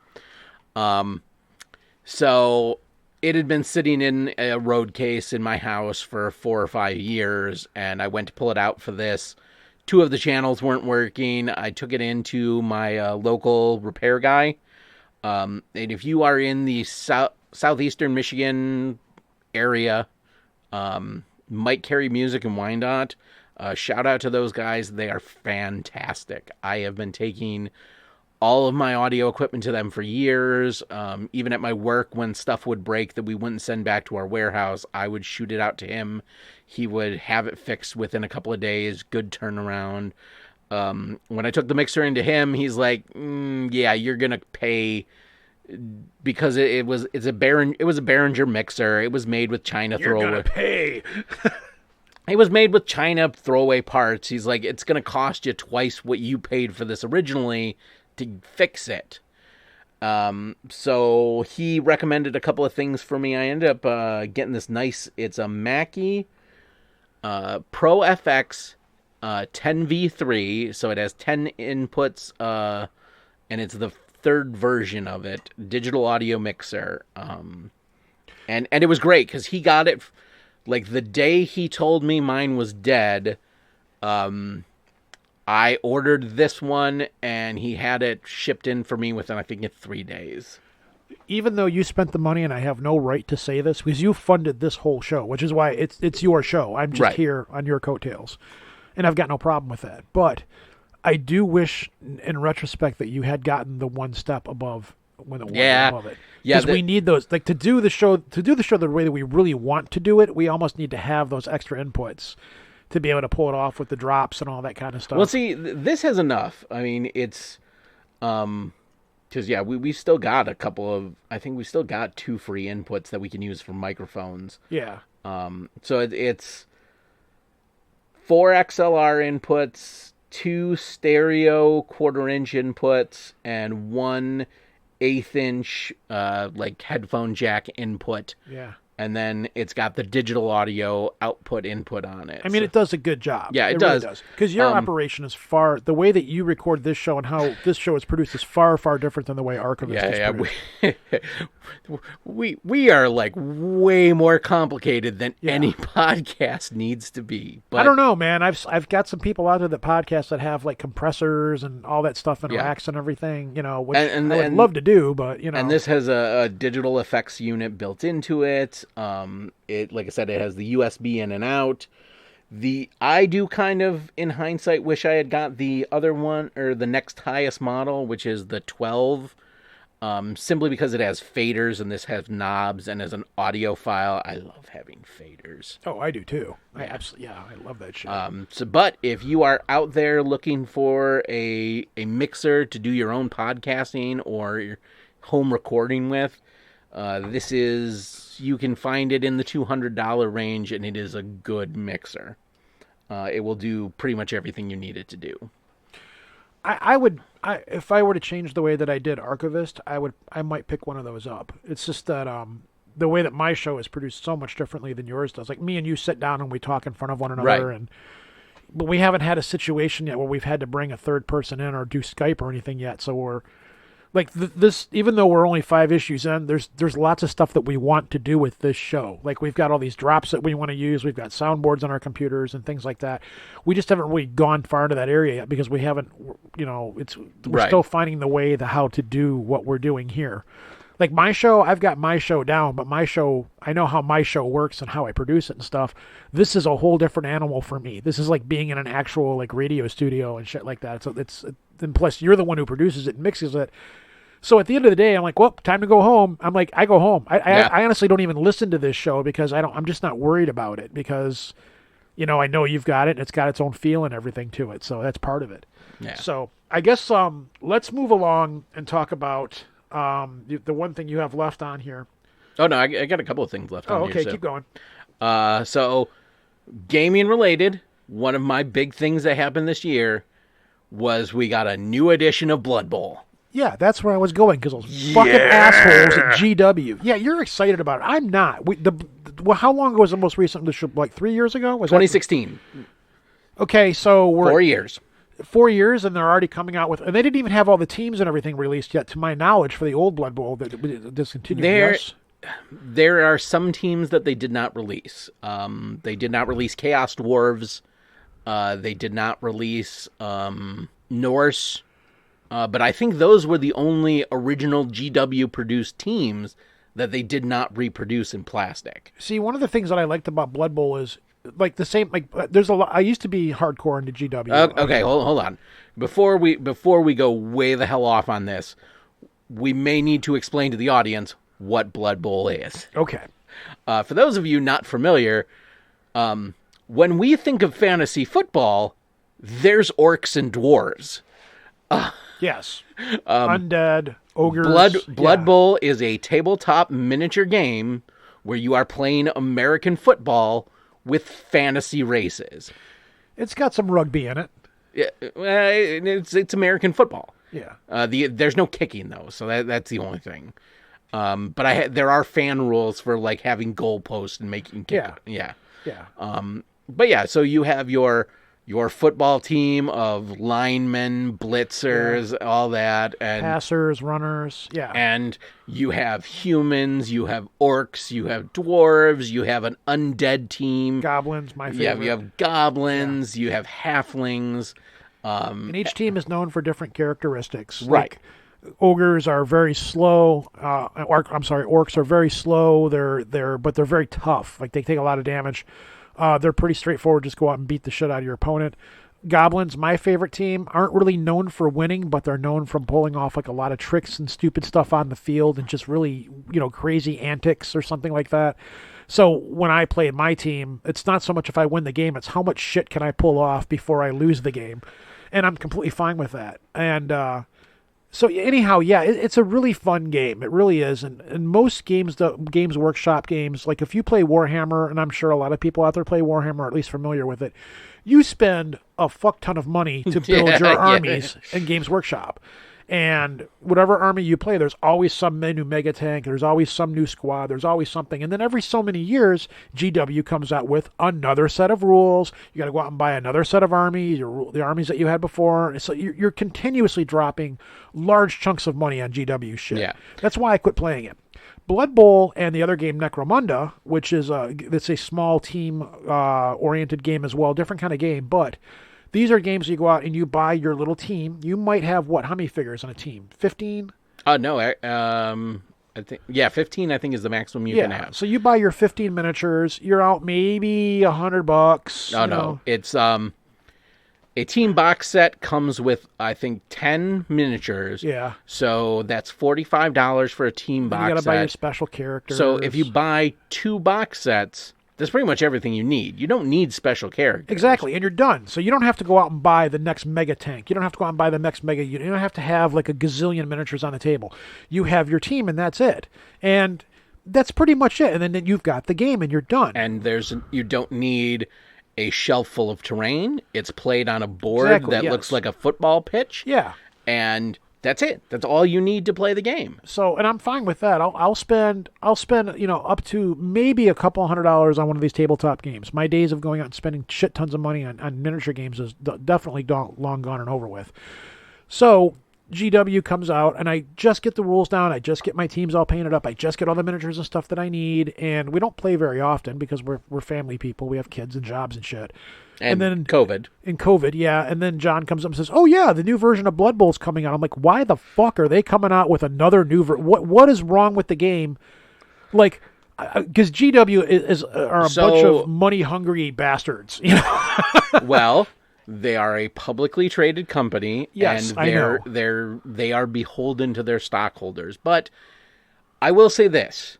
So it had been sitting in a road case in my house for 4 or 5 years, and I went to pull it out for this. 2 of the channels weren't working. I took it into my local repair guy. And if you are in the southeastern Michigan area, Mike Carey Music in Wyandotte, shout out to those guys. They are fantastic. I have been taking all of my audio equipment to them for years. Even at my work, when stuff would break that we wouldn't send back to our warehouse, I would shoot it out to him. He would have it fixed within a couple of days. Good turnaround. When I took the mixer into him, he's like, yeah, you're going to pay, because it was a Behringer mixer. It was made with China throwaway. You're going to pay. It was made with China throwaway parts. He's like, it's going to cost you twice what you paid for this originally to fix it. So he recommended a couple of things for me. I ended up getting this nice, it's a Mackie Pro FX 10V3, so it has 10 inputs, and it's the third version of it, digital audio mixer. And it was great because he got it like the day he told me mine was dead. I ordered this one and he had it shipped in for me within, I think, 3 days. Even though you spent the money, and I have no right to say this because you funded this whole show, which is why it's your show. I'm just Right. here on your coattails, and I've got no problem with that. But I do wish, in retrospect, that you had gotten the one step above when it was above it. Yeah, Because we need those, like, to do the show the way that we really want to do it. We almost need to have those extra inputs to be able to pull it off with the drops and all that kind of stuff. Well, see, this has enough. I mean, it's, because, yeah, we still got a couple of, I think we still got 2 free inputs that we can use for microphones. Yeah. So it's 4 XLR inputs, 2 stereo 1/4-inch inputs, and 1 1/8-inch, like, headphone jack input. Yeah. And then it's got the digital audio output input on it. I mean, it does a good job. Yeah, it really does. Because your operation is the way that you record this show and how this show is produced is far, far different than the way Archivist is produced. We are like way more complicated than any podcast needs to be. But I don't know, man. I've got some people out there that podcast that have like compressors and all that stuff and racks and everything, which I would love to do, but And this has a digital effects unit built into it. It, like I said, it has the USB in and out. I do kind of, in hindsight, wish I had got the other one, or the next highest model, which is the 12, simply because it has faders, and this has knobs, and as an audiophile, I love having faders. Oh, I do too. I love that shit. But if you are out there looking for a mixer to do your own podcasting or your home recording with, you can find it in the $200 range, and it is a good mixer. It will do pretty much everything you need it to do. If I were to change the way that I did Archivist, I might pick one of those up. It's just that the way that my show is produced so much differently than yours does. Like, me and you sit down and we talk in front of one another, right. But we haven't had a situation yet where we've had to bring a third person in or do Skype or anything yet. So we're like this, even though we're only 5 issues in, there's lots of stuff that we want to do with this show. Like, we've got all these drops that we want to use. We've got soundboards on our computers and things like that. We just haven't really gone far into that area yet because we haven't, we're still finding the way, how to do what we're doing here. Like, my show, I've got my show down, but my show, I know how my show works and how I produce it and stuff. This is a whole different animal for me. This is like being in an actual, like, radio studio and shit like that. So and plus you're the one who produces it and mixes it. So at the end of the day, I'm like, well, time to go home. I'm like, I go home. I honestly don't even listen to this show because I'm just not worried about it because, I know you've got it and it's got its own feel and everything to it. So that's part of it. Yeah. So I guess let's move along and talk about the one thing you have left on here. Oh, no, I got a couple of things left on here. Okay, keep going. So gaming related, one of my big things that happened this year was we got a new edition of Blood Bowl. Yeah, that's where I was going because those fucking assholes at GW. Yeah, you're excited about it. I'm not. How long ago was the most recent? Like 3 years ago? Was 2016. Okay, so we're 4 years. 4 years, and they're already coming out with, and they didn't even have all the teams and everything released yet, to my knowledge, for the old Blood Bowl that discontinued. Yes? There are some teams that they did not release. They did not release Chaos Dwarves. They did not release Norse. But I think those were the only original GW produced teams that they did not reproduce in plastic. See, one of the things that I liked about Blood Bowl is like the same. Like, there's a lot. I used to be hardcore into GW. Okay, hold on. Before we go way the hell off on this, we may need to explain to the audience what Blood Bowl is. Okay. For those of you not familiar, when we think of fantasy football, there's orcs and dwarves. Yes. Undead, ogres. Blood Bowl is a tabletop miniature game where you are playing American football with fantasy races. It's got some rugby in it. Yeah, it's American football. Yeah. There's no kicking though, so that's the only thing. But there are fan rules for like having goalposts and making kick. Yeah. But yeah, so you have your football team of linemen, blitzers, all that, and passers, runners, and you have humans, you have orcs, you have dwarves, you have an undead team, goblins, my favorite. You have goblins, you have halflings, and each team is known for different characteristics. Right. Like, ogres are very slow. Orcs are very slow. But they're very tough. Like they take a lot of damage. They're pretty straightforward. Just go out and beat the shit out of your opponent. Goblins, my favorite team, aren't really known for winning, but they're known from pulling off like a lot of tricks and stupid stuff on the field and just really, crazy antics or something like that. So when I play my team, it's not so much if I win the game, it's how much shit can I pull off before I lose the game. And I'm completely fine with that. And so anyhow, it's a really fun game. It really is. And most games, the Games Workshop games, like if you play Warhammer, and I'm sure a lot of people out there play Warhammer, or at least familiar with it, you spend a fuck ton of money to build your armies in Games Workshop. And whatever army you play, there's always some new mega tank, there's always some new squad, there's always something. And then every so many years, GW comes out with another set of rules. You got to go out and buy another set of armies, the armies that you had before. So you're continuously dropping large chunks of money on GW shit. Yeah. That's why I quit playing it. Blood Bowl and the other game, Necromunda, which is it's a small team oriented game as well, different kind of game, but these are games you go out and you buy your little team. You might have how many figures on a team? 15? No, I think 15 I think is the maximum you can have. So you buy your 15 miniatures, you're out maybe $100. No. It's a team box set comes with I think 10 miniatures. Yeah. So that's $45 for a team box set. You got to buy your special characters. So if you buy 2 box sets, that's pretty much everything you need. You don't need special characters. Exactly, and you're done. So you don't have to go out and buy the next mega tank. You don't have to go out and buy the next mega unit. You don't have to have like a gazillion miniatures on the table. You have your team, and that's it. And that's pretty much it. And then you've got the game, and you're done. And you don't need a shelf full of terrain. It's played on a board that looks like a football pitch. Yeah. And that's it. That's all you need to play the game. So, and I'm fine with that. I'll spend up to maybe a couple $100 on one of these tabletop games. My days of going out and spending shit tons of money on miniature games is definitely long gone and over with. So GW comes out and I just get the rules down. I just get my teams all painted up. I just get all the miniatures and stuff that I need. And we don't play very often because we're family people. We have kids and jobs and shit. And then COVID. In COVID, yeah. And then John comes up and says, oh, yeah, the new version of Blood Bowl's coming out. I'm like, why the fuck are they coming out with another new version? What is wrong with the game? Like, because GW are a bunch of money-hungry bastards. Well, they are a publicly traded company. Yes, and I know. They are beholden to their stockholders. But I will say this.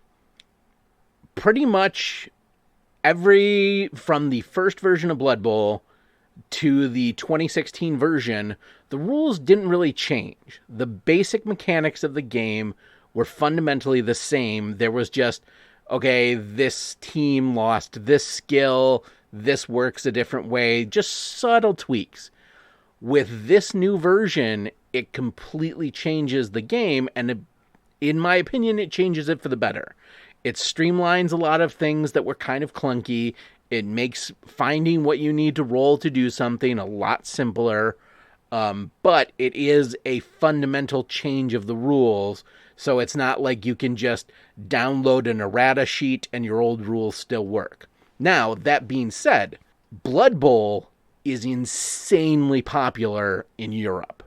Pretty much from the first version of Blood Bowl to the 2016 version, the rules didn't really change. The basic mechanics of the game were fundamentally the same. There was just, okay, this team lost this skill, this works a different way, just subtle tweaks. With this new version, it completely changes the game, and in my opinion, it changes it for the better. It streamlines a lot of things that were kind of clunky. It makes finding what you need to roll to do something a lot simpler. But it is a fundamental change of the rules. So it's not like you can just download an errata sheet and your old rules still work. Now, that being said, Blood Bowl is insanely popular in Europe.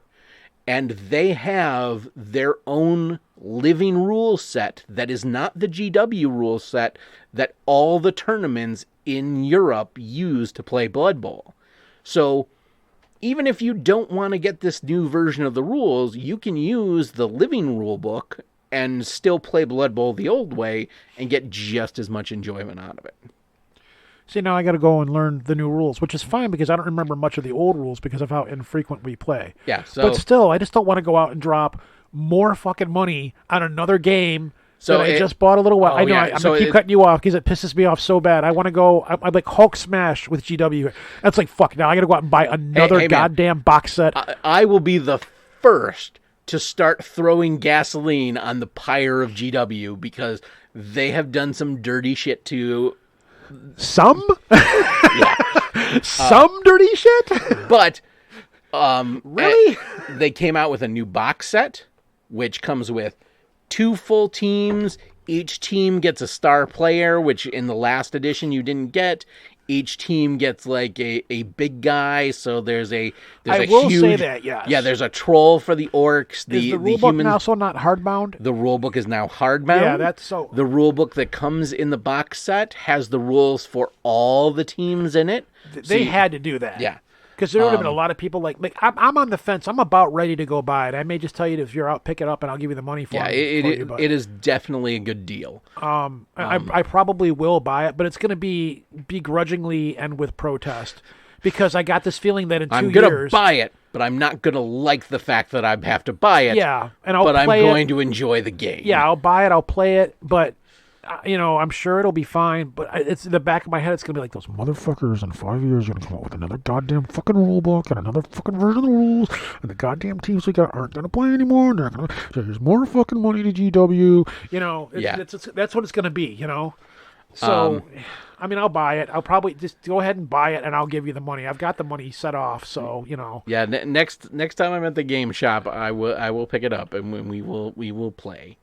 And they have their own living rule set that is not the GW rule set that all the tournaments in Europe use to play Blood Bowl. So even if you don't want to get this new version of the rules, you can use the living rule book and still play Blood Bowl the old way and get just as much enjoyment out of it. See, now I got to go and learn the new rules, which is fine because I don't remember much of the old rules because of how infrequent we play. Yeah, so, but still, I just don't want to go out and drop more fucking money on another game that I just bought a little while. I'm going to keep cutting you off because it pisses me off so bad. I want to go, I'm like Hulk Smash with GW. That's like, fuck, now I got to go out and buy another goddamn box set. I will be the first to start throwing gasoline on the pyre of GW because they have done some dirty shit to some yeah. some dirty shit. But really, they came out with a new box set, which comes with 2 full teams. Each team gets a star player, which in the last edition you didn't get. Each team gets like a big guy, so there's a huge, say that, yes. Yeah, there's a troll for the orcs. Is the rulebook now also not hardbound? The rulebook is now hardbound. Yeah, that's so. The rulebook that comes in the box set has the rules for all the teams in it. They had to do that. Yeah. Because there would have been a lot of people like I'm on the fence. I'm about ready to go buy it. I may just tell you if you're out, pick it up, and I'll give you the money for it. Yeah, it is definitely a good deal. I probably will buy it, but it's going to be begrudgingly and with protest because I got this feeling that in 2 years... I'm going to buy it, but I'm not going to like the fact that I have to buy it. Yeah, and I'm going to enjoy the game. Yeah, I'll buy it, I'll play it, but... I'm sure it'll be fine, but it's in the back of my head. It's gonna be like those motherfuckers in 5 years are gonna come up with another goddamn fucking rule book and another fucking version of the rules, and the goddamn teams we got aren't gonna play anymore. And they're gonna there's more fucking money to GW. That's what it's gonna be. So, I'll buy it. I'll probably just go ahead and buy it, and I'll give you the money. I've got the money set off, so Yeah, next time I'm at the game shop, I will pick it up, and we will play.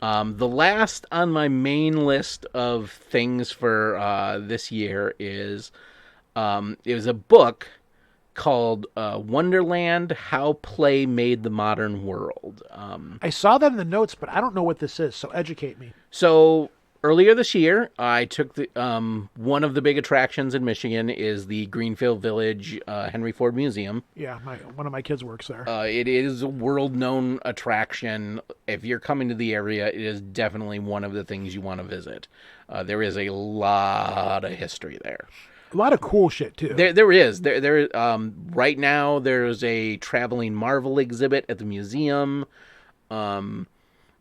The last on my main list of things for this year is it was a book called Wonderland: How Play Made the Modern World. I saw that in the notes, but I don't know what this is, so educate me. So earlier this year, I took the one of the big attractions in Michigan is the Greenfield Village Henry Ford Museum. Yeah, one of my kids works there. It is a world-known attraction. If you're coming to the area, it is definitely one of the things you want to visit. There is a lot of history there. A lot of cool shit too. There is. Right now, there's a traveling Marvel exhibit at the museum.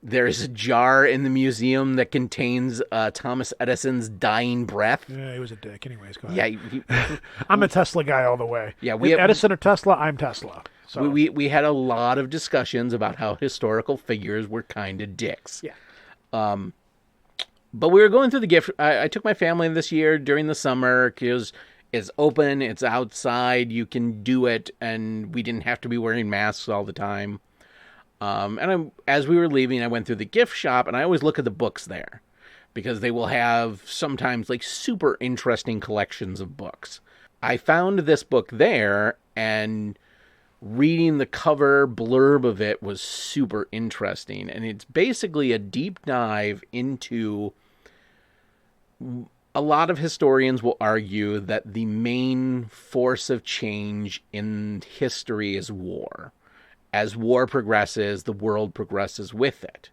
There is a jar in the museum that contains Thomas Edison's dying breath. Yeah, he was a dick. Anyways, go ahead. Yeah, I'm a Tesla guy all the way. Yeah, Edison or Tesla, I'm Tesla. So we had a lot of discussions about how historical figures were kind of dicks. Yeah. But we were going through the gift. I took my family this year during the summer because it's open, it's outside, you can do it, and we didn't have to be wearing masks all the time. As we were leaving, I went through the gift shop, and I always look at the books there because they will have sometimes like super interesting collections of books. I found this book there, and reading the cover blurb of it was super interesting. And it's basically a deep dive into... A lot of historians will argue that the main force of change in history is war. As war progresses, the world progresses with it.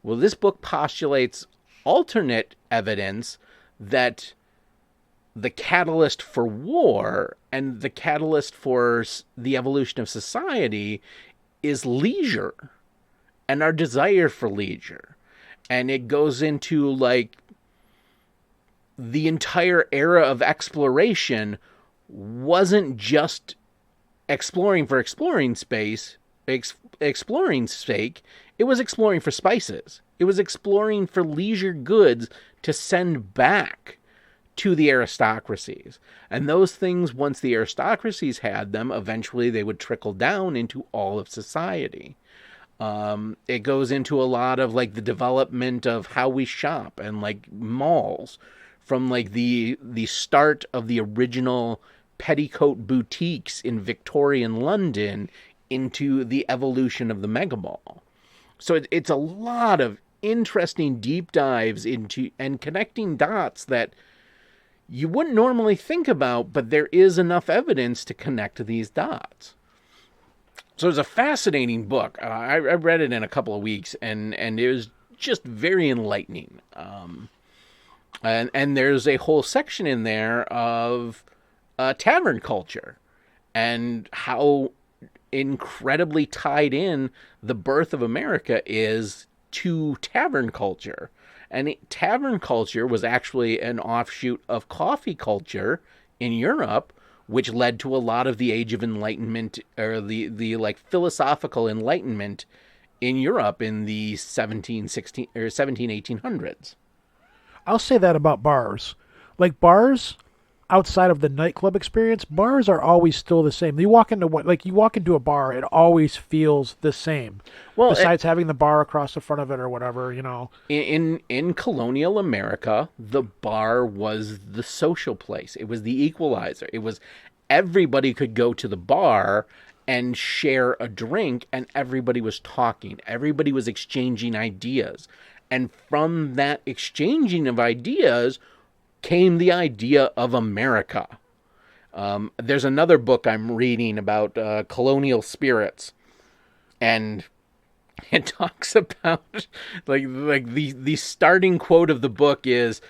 Well, this book postulates alternate evidence that the catalyst for war and the catalyst for the evolution of society is leisure and our desire for leisure. And it goes into like the entire era of exploration wasn't just exploring for exploring space, exploring sake. It was exploring for spices. It was exploring for leisure goods to send back to the aristocracies. And those things, once the aristocracies had them, eventually they would trickle down into all of society. It goes into a lot of like the development of how we shop and like malls, from like the start of the original petticoat boutiques in Victorian London into the evolution of the mega mall. So it's a lot of interesting deep dives into and connecting dots that you wouldn't normally think about, but there is enough evidence to connect these dots. So it's a fascinating book. I read it in a couple of weeks, and it was just very enlightening. And there's a whole section in there of tavern culture and how incredibly tied in the birth of America is to tavern culture. And tavern culture was actually an offshoot of coffee culture in Europe, which led to a lot of the Age of Enlightenment, or the like philosophical enlightenment in Europe in the 1800s. I'll say that about bars. Like bars, outside of the nightclub experience, bars are always still the same. You walk into a bar, it always feels the same. Well, besides having the bar across the front of it or whatever, In colonial America, the bar was the social place. It was the equalizer. It was everybody could go to the bar and share a drink, and everybody was talking. Everybody was exchanging ideas. And from that exchanging of ideas came the idea of America. There's another book I'm reading about colonial spirits, and it talks about like the starting quote of the book is,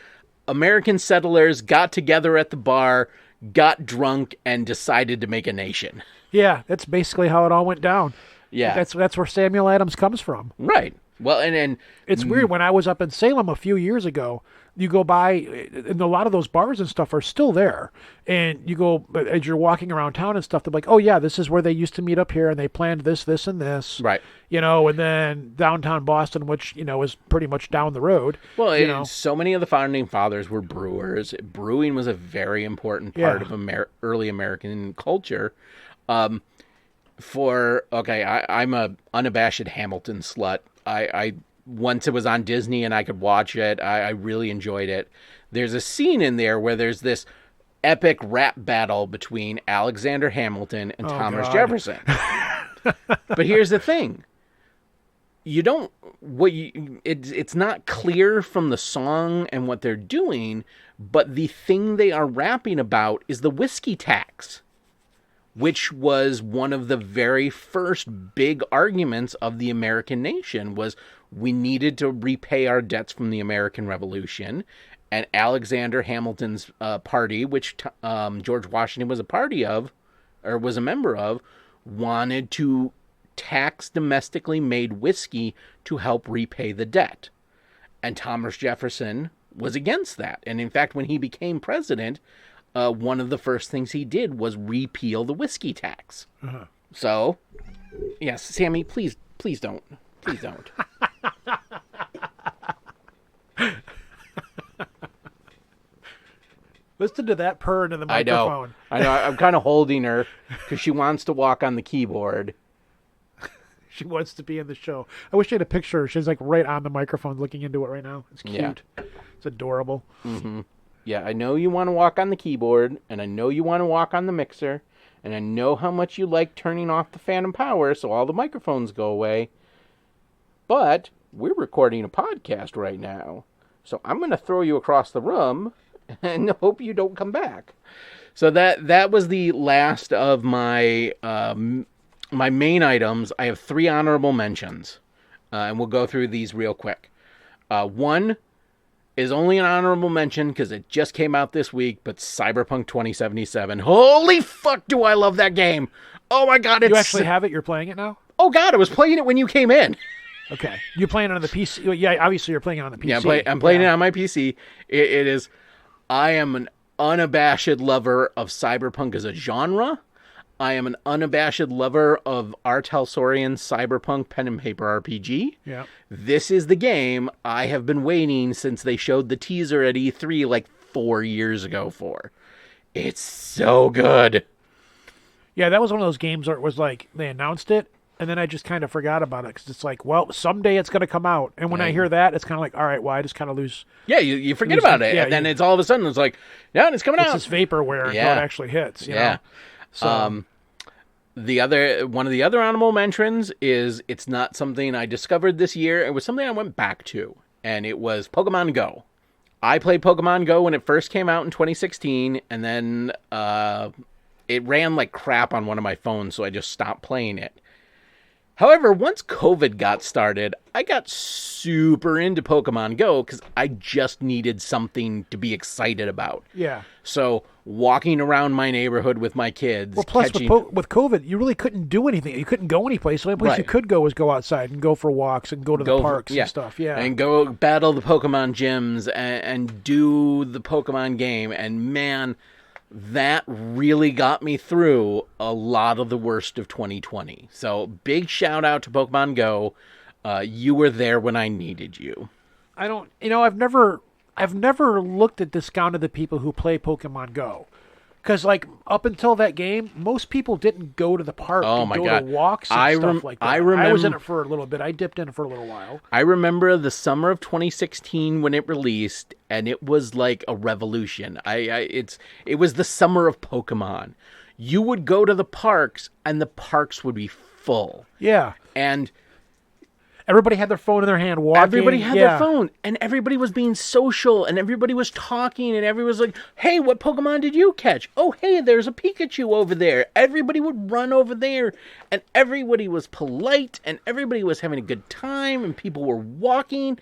American settlers got together at the bar, got drunk, and decided to make a nation. Yeah, that's basically how it all went down. Yeah, that's where Samuel Adams comes from. Right. Well, and it's weird. When I was up in Salem a few years ago, you go by, and a lot of those bars and stuff are still there. And you go, as you're walking around town and stuff, they're like, oh, yeah, this is where they used to meet up here, and they planned this, this, and this. Right. And then downtown Boston, which, is pretty much down the road. Well, so many of the founding fathers were brewers. Brewing was a very important part of early American culture. I'm a unabashed Hamilton slut. I once it was on Disney and I could watch it, I really enjoyed it. There's a scene in there where there's this epic rap battle between Alexander Hamilton and Thomas Jefferson. But here's the thing. It's not clear from the song and what they're doing, but the thing they are rapping about is the whiskey tax, which was one of the very first big arguments of the American nation. Was we needed to repay our debts from the American Revolution, and Alexander Hamilton's party, which George Washington was a party of, or was a member of, wanted to tax domestically made whiskey to help repay the debt. And Thomas Jefferson was against that. And in fact, when he became president, one of the first things he did was repeal the whiskey tax. Uh-huh. So, yes, Sammy, please don't. Please don't. Listen to that purr into the microphone. I know. I'm kind of holding her because she wants to walk on the keyboard. She wants to be in the show. I wish I had a picture. She's like right on the microphone looking into it right now. It's cute. Yeah. It's adorable. Mm-hmm. Yeah, I know you want to walk on the keyboard, and I know you want to walk on the mixer, and I know how much you like turning off the phantom power so all the microphones go away. But we're recording a podcast right now, so I'm going to throw you across the room and hope you don't come back. So that was the last of my my main items. I have 3 honorable mentions, and we'll go through these real quick. One is only an honorable mention because it just came out this week, but Cyberpunk 2077. Holy fuck, do I love that game! Oh my god, You actually have it? You're playing it now? Oh god, I was playing it when you came in. Okay. You're playing it on the PC? Yeah, obviously you're playing it on the PC. Yeah, I'm playing it on my PC. It is... I am an unabashed lover of Cyberpunk as a genre. I am an unabashed lover of R. Talsorian's Cyberpunk pen and paper RPG. Yeah. This is the game I have been waiting since they showed the teaser at E3 like 4 years ago for. It's so good. Yeah, that was one of those games where it was like they announced it, and then I just kind of forgot about it because it's like, well, someday it's going to come out. And when I hear that, it's kind of like, all right, well, I just kind of lose. Yeah, you forget about it. Yeah, and then it's all of a sudden, it's like, yeah, it's coming out. It's this vaporware until it actually hits. You know? So, one of the other honorable mentions is it's not something I discovered this year. It was something I went back to, and it was Pokemon Go. I played Pokemon Go when it first came out in 2016, and then it ran like crap on one of my phones, so I just stopped playing it. However, once COVID got started, I got super into Pokemon Go because I just needed something to be excited about. Yeah. So walking around my neighborhood with my kids. Well, plus with COVID, you really couldn't do anything. You couldn't go anyplace. The only place you could go was go outside and go for walks and go to the parks and stuff. Yeah. And go battle the Pokemon gyms and do the Pokemon game. And man, that really got me through a lot of the worst of 2020. So big shout out to Pokemon Go. You were there when I needed you. I don't, I've never looked at discounted the people who play Pokemon Go. Because, like, up until that game, most people didn't go to the park to to walks and stuff like that. I was in it for a little bit. I dipped in for a little while. I remember the summer of 2016 when it released, and it was like a revolution. It was the summer of Pokemon. You would go to the parks, and the parks would be full. Yeah. And everybody had their phone in their hand walking. Everybody had their phone, and everybody was being social, and everybody was talking, and everybody was like, hey, what Pokemon did you catch? Oh, hey, there's a Pikachu over there. Everybody would run over there, and everybody was polite, and everybody was having a good time, and people were walking.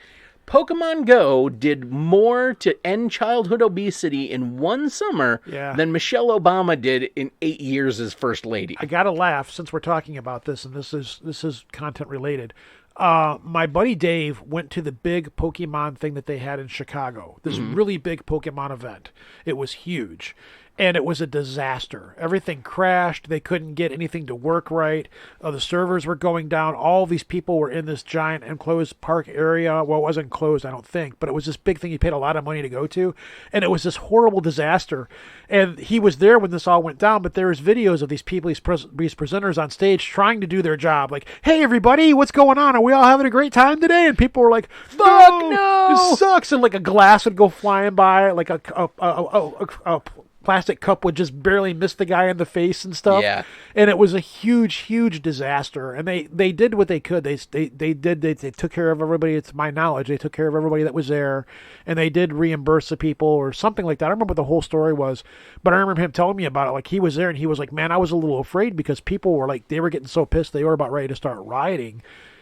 Pokemon Go did more to end childhood obesity in one summer than Michelle Obama did in 8 years as First Lady. I gotta laugh since we're talking about this, and this is content related. My buddy Dave went to the big Pokemon thing that they had in Chicago. This really big Pokemon event. It was huge. And it was a disaster. Everything crashed. They couldn't get anything to work right. The servers were going down. All these people were in this giant enclosed park area. Well, it wasn't closed, I don't think, but it was this big thing you paid a lot of money to go to. And it was this horrible disaster. And he was there when this all went down, but there was videos of these people, these presenters on stage trying to do their job. Like, hey, everybody, what's going on? Are we all having a great time today? And people were like, fuck no! This sucks. And like a glass would go flying by, like a plastic cup would just barely miss the guy in the face and stuff. Yeah. And it was a huge disaster. And they did what they could. They took care of everybody. It's my knowledge. They took care of everybody that was there, and they did reimburse the people or something like that. I don't remember what the whole story was, but I remember him telling me about it. Like, he was there and he was like, man, I was a little afraid because people were like, they were getting so pissed. They were about ready to start rioting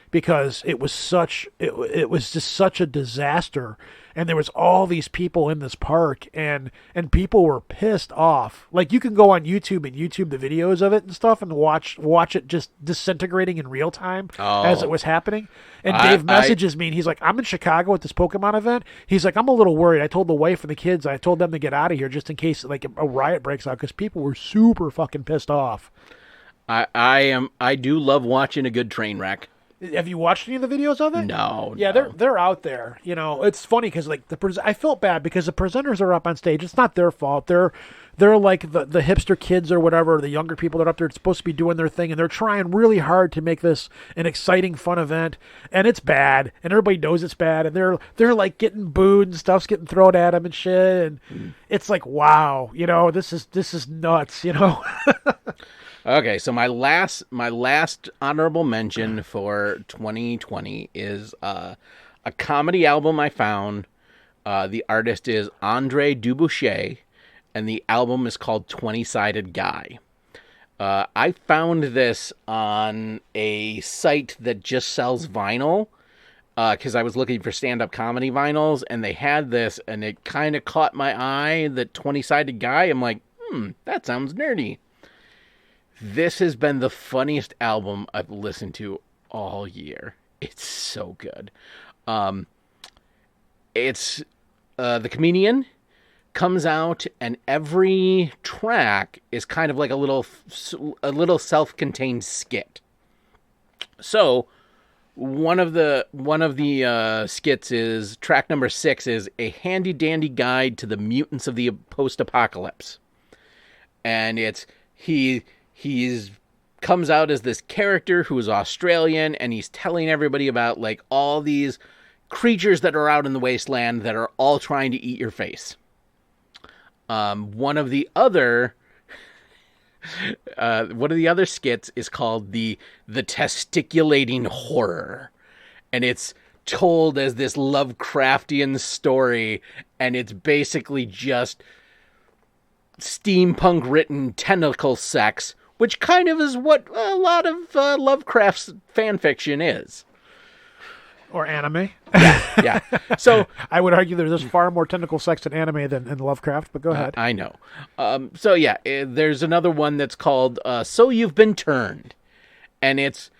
because it was just such a disaster. And there was all these people in this park, and people were pissed off. Like, you can go on YouTube and YouTube the videos of it and stuff and watch it just disintegrating in real time as it was happening. And Dave messages me, and he's like, I'm in Chicago at this Pokemon event. He's like, I'm a little worried. I told the wife and the kids, I told them to get out of here just in case like a riot breaks out because people were super fucking pissed off. I do love watching a good train wreck. Have you watched any of the videos of it? No. Yeah, no. they're out there. You know, it's funny because like I felt bad because the presenters are up on stage. It's not their fault. They're like the hipster kids or whatever, the younger people that are up there. It's supposed to be doing their thing, and they're trying really hard to make this an exciting, fun event. And it's bad, and everybody knows it's bad. And they're like getting booed and stuff's getting thrown at them and shit. And it's like, wow, you know, this is nuts, you know. Okay, so my last honorable mention for 2020 is a comedy album I found. The artist is Andre Dubuchet, and the album is called 20-Sided Guy. I found this on a site that just sells vinyl because I was looking for stand-up comedy vinyls, and they had this, and it kind of caught my eye, the 20-Sided Guy. I'm like, that sounds nerdy. This has been the funniest album I've listened to all year. It's so good. It's the comedian comes out, and every track is kind of like a little self-contained skit. So one of the skits is track number 6 is a handy dandy guide to the mutants of the post-apocalypse, and he's comes out as this character who is Australian, and he's telling everybody about like all these creatures that are out in the wasteland that are all trying to eat your face. One of the other skits is called the testiculating horror, and it's told as this Lovecraftian story, and it's basically just steampunk written tentacle sex, which kind of is what a lot of Lovecraft's fan fiction is. Or anime. Yeah. So I would argue there's far more tentacle sex in anime than in Lovecraft, but go ahead. I know. So yeah, there's another one that's called So You've Been Turned. And it's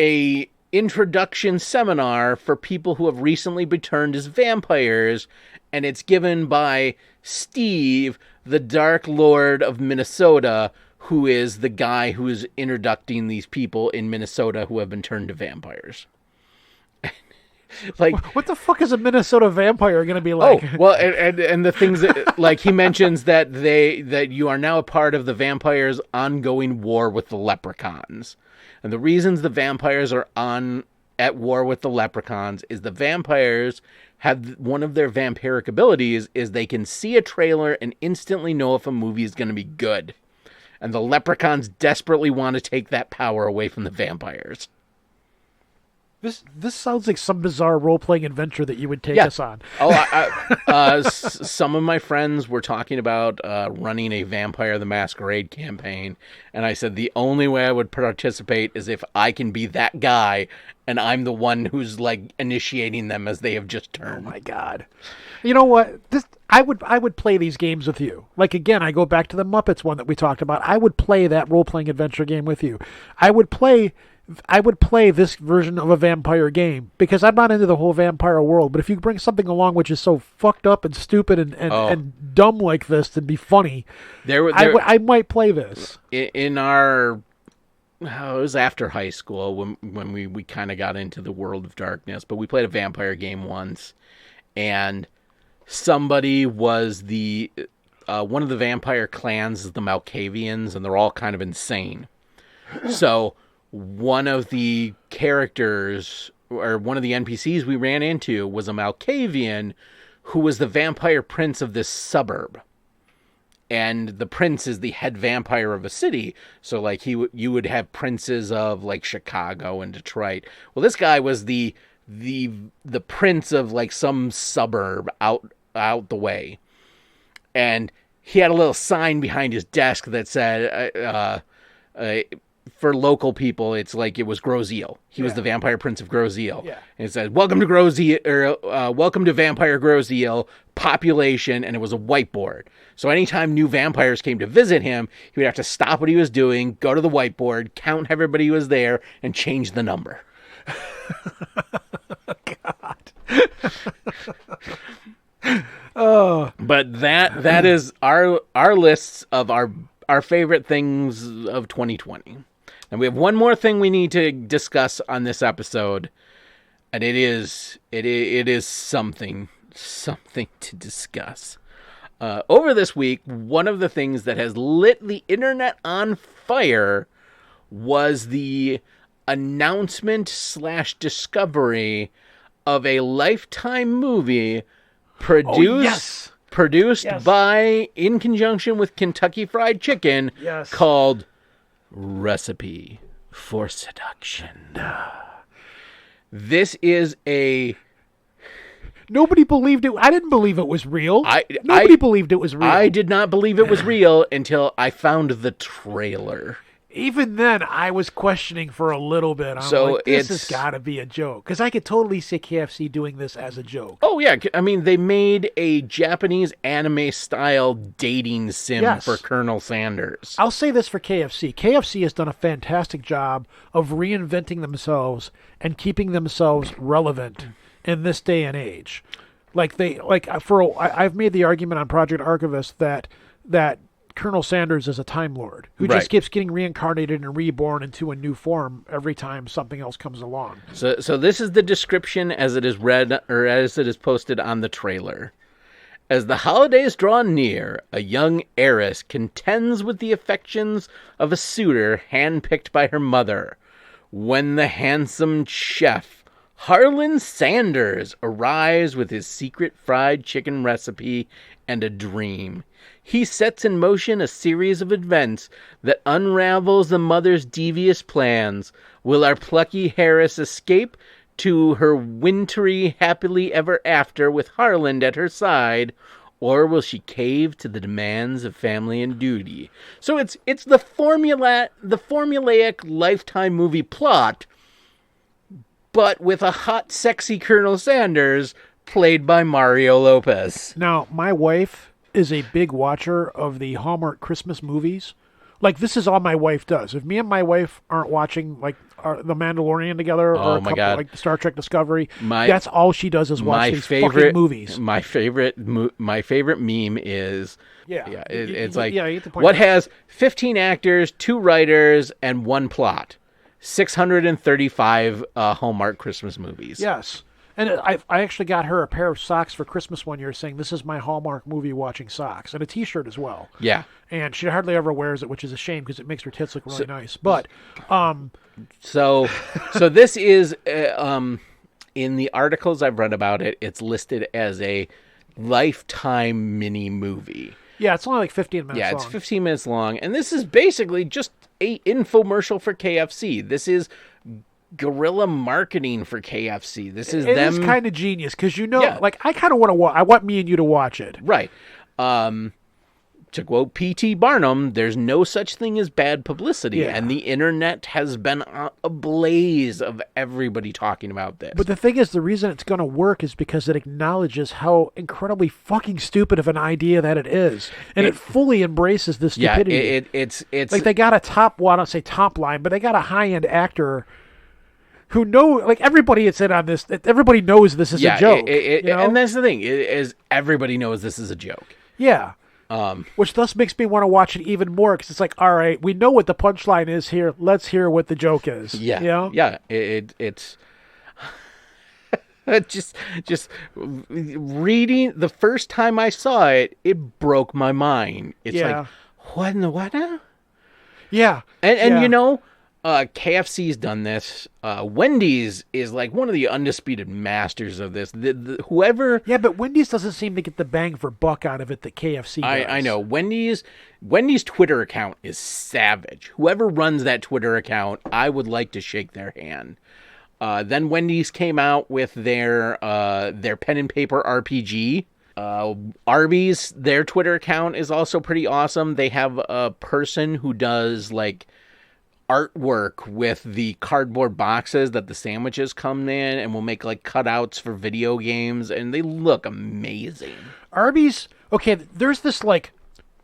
a introduction seminar for people who have recently been turned as vampires, and it's given by Steve, the Dark Lord of Minnesota, who is the guy who is introducing these people in Minnesota who have been turned to vampires. Like, what the fuck is a Minnesota vampire going to be like? Oh, well, and the things that, like, he mentions that you are now a part of the vampires' ongoing war with the leprechauns. And the reasons the vampires are at war with the leprechauns is the vampires have one of their vampiric abilities is they can see a trailer and instantly know if a movie is going to be good. And the leprechauns desperately want to take that power away from the vampires. This sounds like some bizarre role-playing adventure that you would take us on. Oh, some of my friends were talking about running a Vampire the Masquerade campaign, and I said the only way I would participate is if I can be that guy, and I'm the one who's like initiating them as they have just turned. Oh my God! You know what? I would play these games with you. Like, again, I go back to the Muppets one that we talked about. I would play that role-playing adventure game with you. I would play this version of a vampire game because I'm not into the whole vampire world. But if you bring something along which is so fucked up and stupid and dumb like this to be funny, I might play this. In our, it was after high school when we kind of got into the world of darkness, but we played a vampire game once, and somebody was the one of the vampire clans is the Malkavians, and they're all kind of insane. So one of the characters, or one of the NPCs we ran into, was a Malkavian who was the vampire prince of this suburb. And the prince is the head vampire of a city. So, like, you would have princes of, like, Chicago and Detroit. Well, this guy was the prince of, like, some suburb out the way. And he had a little sign behind his desk that said, for local people, it's like it was Grozeal. He was the vampire prince of Grozeal. Yeah. And it said, welcome to Grozeal, or welcome to Vampire Grozeal, population, and it was a whiteboard. So anytime new vampires came to visit him, he would have to stop what he was doing, go to the whiteboard, count everybody who was there, and change the number. God. Oh. But that is our lists of our favorite things of 2020. And we have one more thing we need to discuss on this episode, and it is something to discuss. Over this week, one of the things that has lit the internet on fire was the announcement / discovery of a Lifetime movie produced by, in conjunction with Kentucky Fried Chicken, called Recipe for Seduction. This is a... Nobody believed it. I didn't believe it was real. Nobody believed it was real. I did not believe it was real until I found the trailer. Even then, I was questioning for a little bit. I'm like, this has got to be a joke. Because I could totally see KFC doing this as a joke. Oh, yeah. I mean, they made a Japanese anime-style dating sim for Colonel Sanders. I'll say this for KFC. KFC has done a fantastic job of reinventing themselves and keeping themselves relevant in this day and age. I've made the argument on Project Archivist that Colonel Sanders is a Time Lord who just keeps getting reincarnated and reborn into a new form every time something else comes along. So this is the description as it is read, or as it is posted on the trailer. As the holidays draw near, a young heiress contends with the affections of a suitor handpicked by her mother, when the handsome chef Harlan Sanders arrives with his secret fried chicken recipe and a dream. He sets in motion a series of events that unravels the mother's devious plans. Will our plucky heiress escape to her wintry happily ever after with Harlan at her side, or will she cave to the demands of family and duty? So it's the formulaic Lifetime movie plot, but with a hot, sexy Colonel Sanders played by Mario Lopez. Now, my wife is a big watcher of the Hallmark Christmas movies. Like, this is all my wife does. If me and my wife aren't watching, like, The Mandalorian together or Oh, my God. like Star Trek Discovery, My- that's all she does is watch my these favorite fucking movies. My favorite meme is Yeah. it's You- like yeah, you get the point. what has 15 actors, 2 writers, and 1 plot. 635 Hallmark Christmas movies. Yes. And I actually got her a pair of socks for Christmas one year saying, this is my Hallmark movie watching socks, and a T-shirt as well. Yeah. And she hardly ever wears it, which is a shame because it makes her tits look really nice. But So this is in the articles I've read about it, it's listed as a Lifetime mini movie. yeah, it's only like 15 minutes Yeah, long. it's 15 minutes long, and this is basically just a infomercial for KFC. This is guerrilla marketing for KFC. This is It them is kind of genius because Yeah. like I kind of want to watch. I want me and you to watch it. right. To quote P.T. Barnum, there's no such thing as bad publicity, Yeah. and the internet has been a blaze of everybody talking about this. But the thing is, the reason it's going to work is because it acknowledges how incredibly fucking stupid of an idea that it is, and it fully embraces the yeah, stupidity. it's like they got a top. Well, I don't say top line, but they got a high end actor who like everybody that's in on this. Everybody knows this is a joke. You know? And that's the thing is everybody knows this is a joke. Yeah. Which thus makes me want to watch it even more because it's like, all right, we know what the punchline is here. Let's hear what the joke is. Yeah, You know? yeah. It's just reading the first time I saw it, it broke my mind. It's Yeah. like, what in the what now? Yeah. And Yeah. you know, KFC's done this. Wendy's is like one of the undisputed masters of this. Whoever Yeah, but Wendy's doesn't seem to get the bang for buck out of it that KFC does. I know Wendy's Twitter account is savage. Whoever runs that Twitter account, I would like to shake their hand. Then Wendy's came out with their pen and paper RPG. Arby's, their Twitter account is also pretty awesome. They have a person who does like artwork with the cardboard boxes that the sandwiches come in and will make like cutouts for video games, and they look amazing. Arby's, okay, there's this like,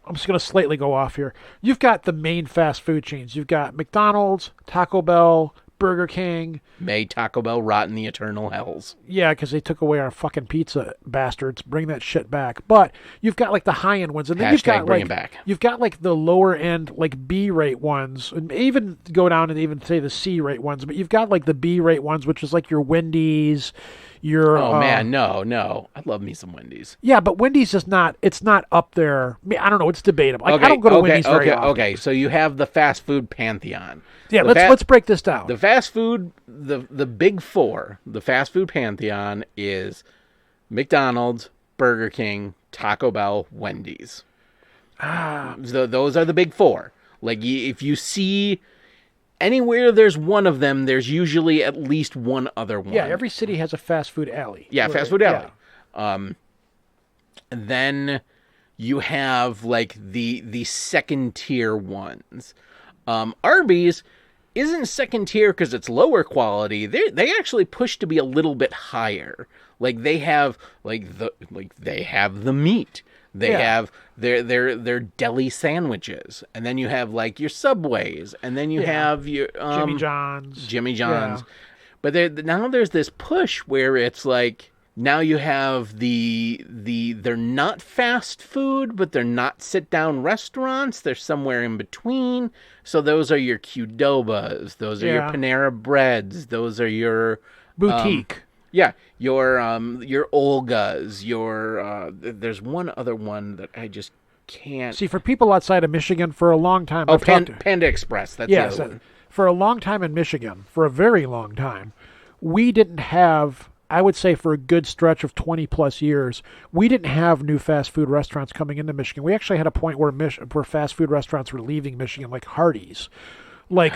I'm just going to slightly go off here. You've got the main fast food chains. You've got McDonald's, Taco Bell, Burger King. May Taco Bell rot in the eternal hells. Yeah, because they took away our fucking pizza, bastards. Bring that shit back. But you've got like the high end ones, and then you've got bring like it back. you've got like the lower end like B rate ones, and even go down and even say the C rate ones. But you've got like the B rate ones, which is like your Wendy's, your Oh man, no. I love me some Wendy's. Yeah, but Wendy's is not. It's not up there. I mean, I don't know. It's debatable. Like, I don't go to Wendy's very often. Okay. So you have the fast food pantheon. Yeah, let's break this down. The fast food, the big four, the fast food pantheon is McDonald's, Burger King, Taco Bell, Wendy's. Those are the big four. Like if you see anywhere there's one of them, there's usually at least one other one. Yeah, every city has a fast food alley. Yeah, fast food alley. Yeah. Then you have like the second tier ones. Arby's isn't second tier because it's lower quality. They actually push to be a little bit higher. Like they have they have the meat. They have their deli sandwiches, and then you have like your Subways, and then you have your Jimmy John's. Yeah. But now there's this push where it's like now you have they're not fast food, but they're not sit down restaurants. They're somewhere in between. So those are your Qdobas, those are your Panera Breads, those are your boutique. Your Olgas, there's one other one that I just can't See, for people outside of Michigan, for a long time, Panda Express. That's the other one. For a long time in Michigan, for a very long time, we didn't have. I would say for a good stretch of 20 plus years, we didn't have new fast food restaurants coming into Michigan. We actually had a point where fast food restaurants were leaving Michigan, like Hardee's. Like,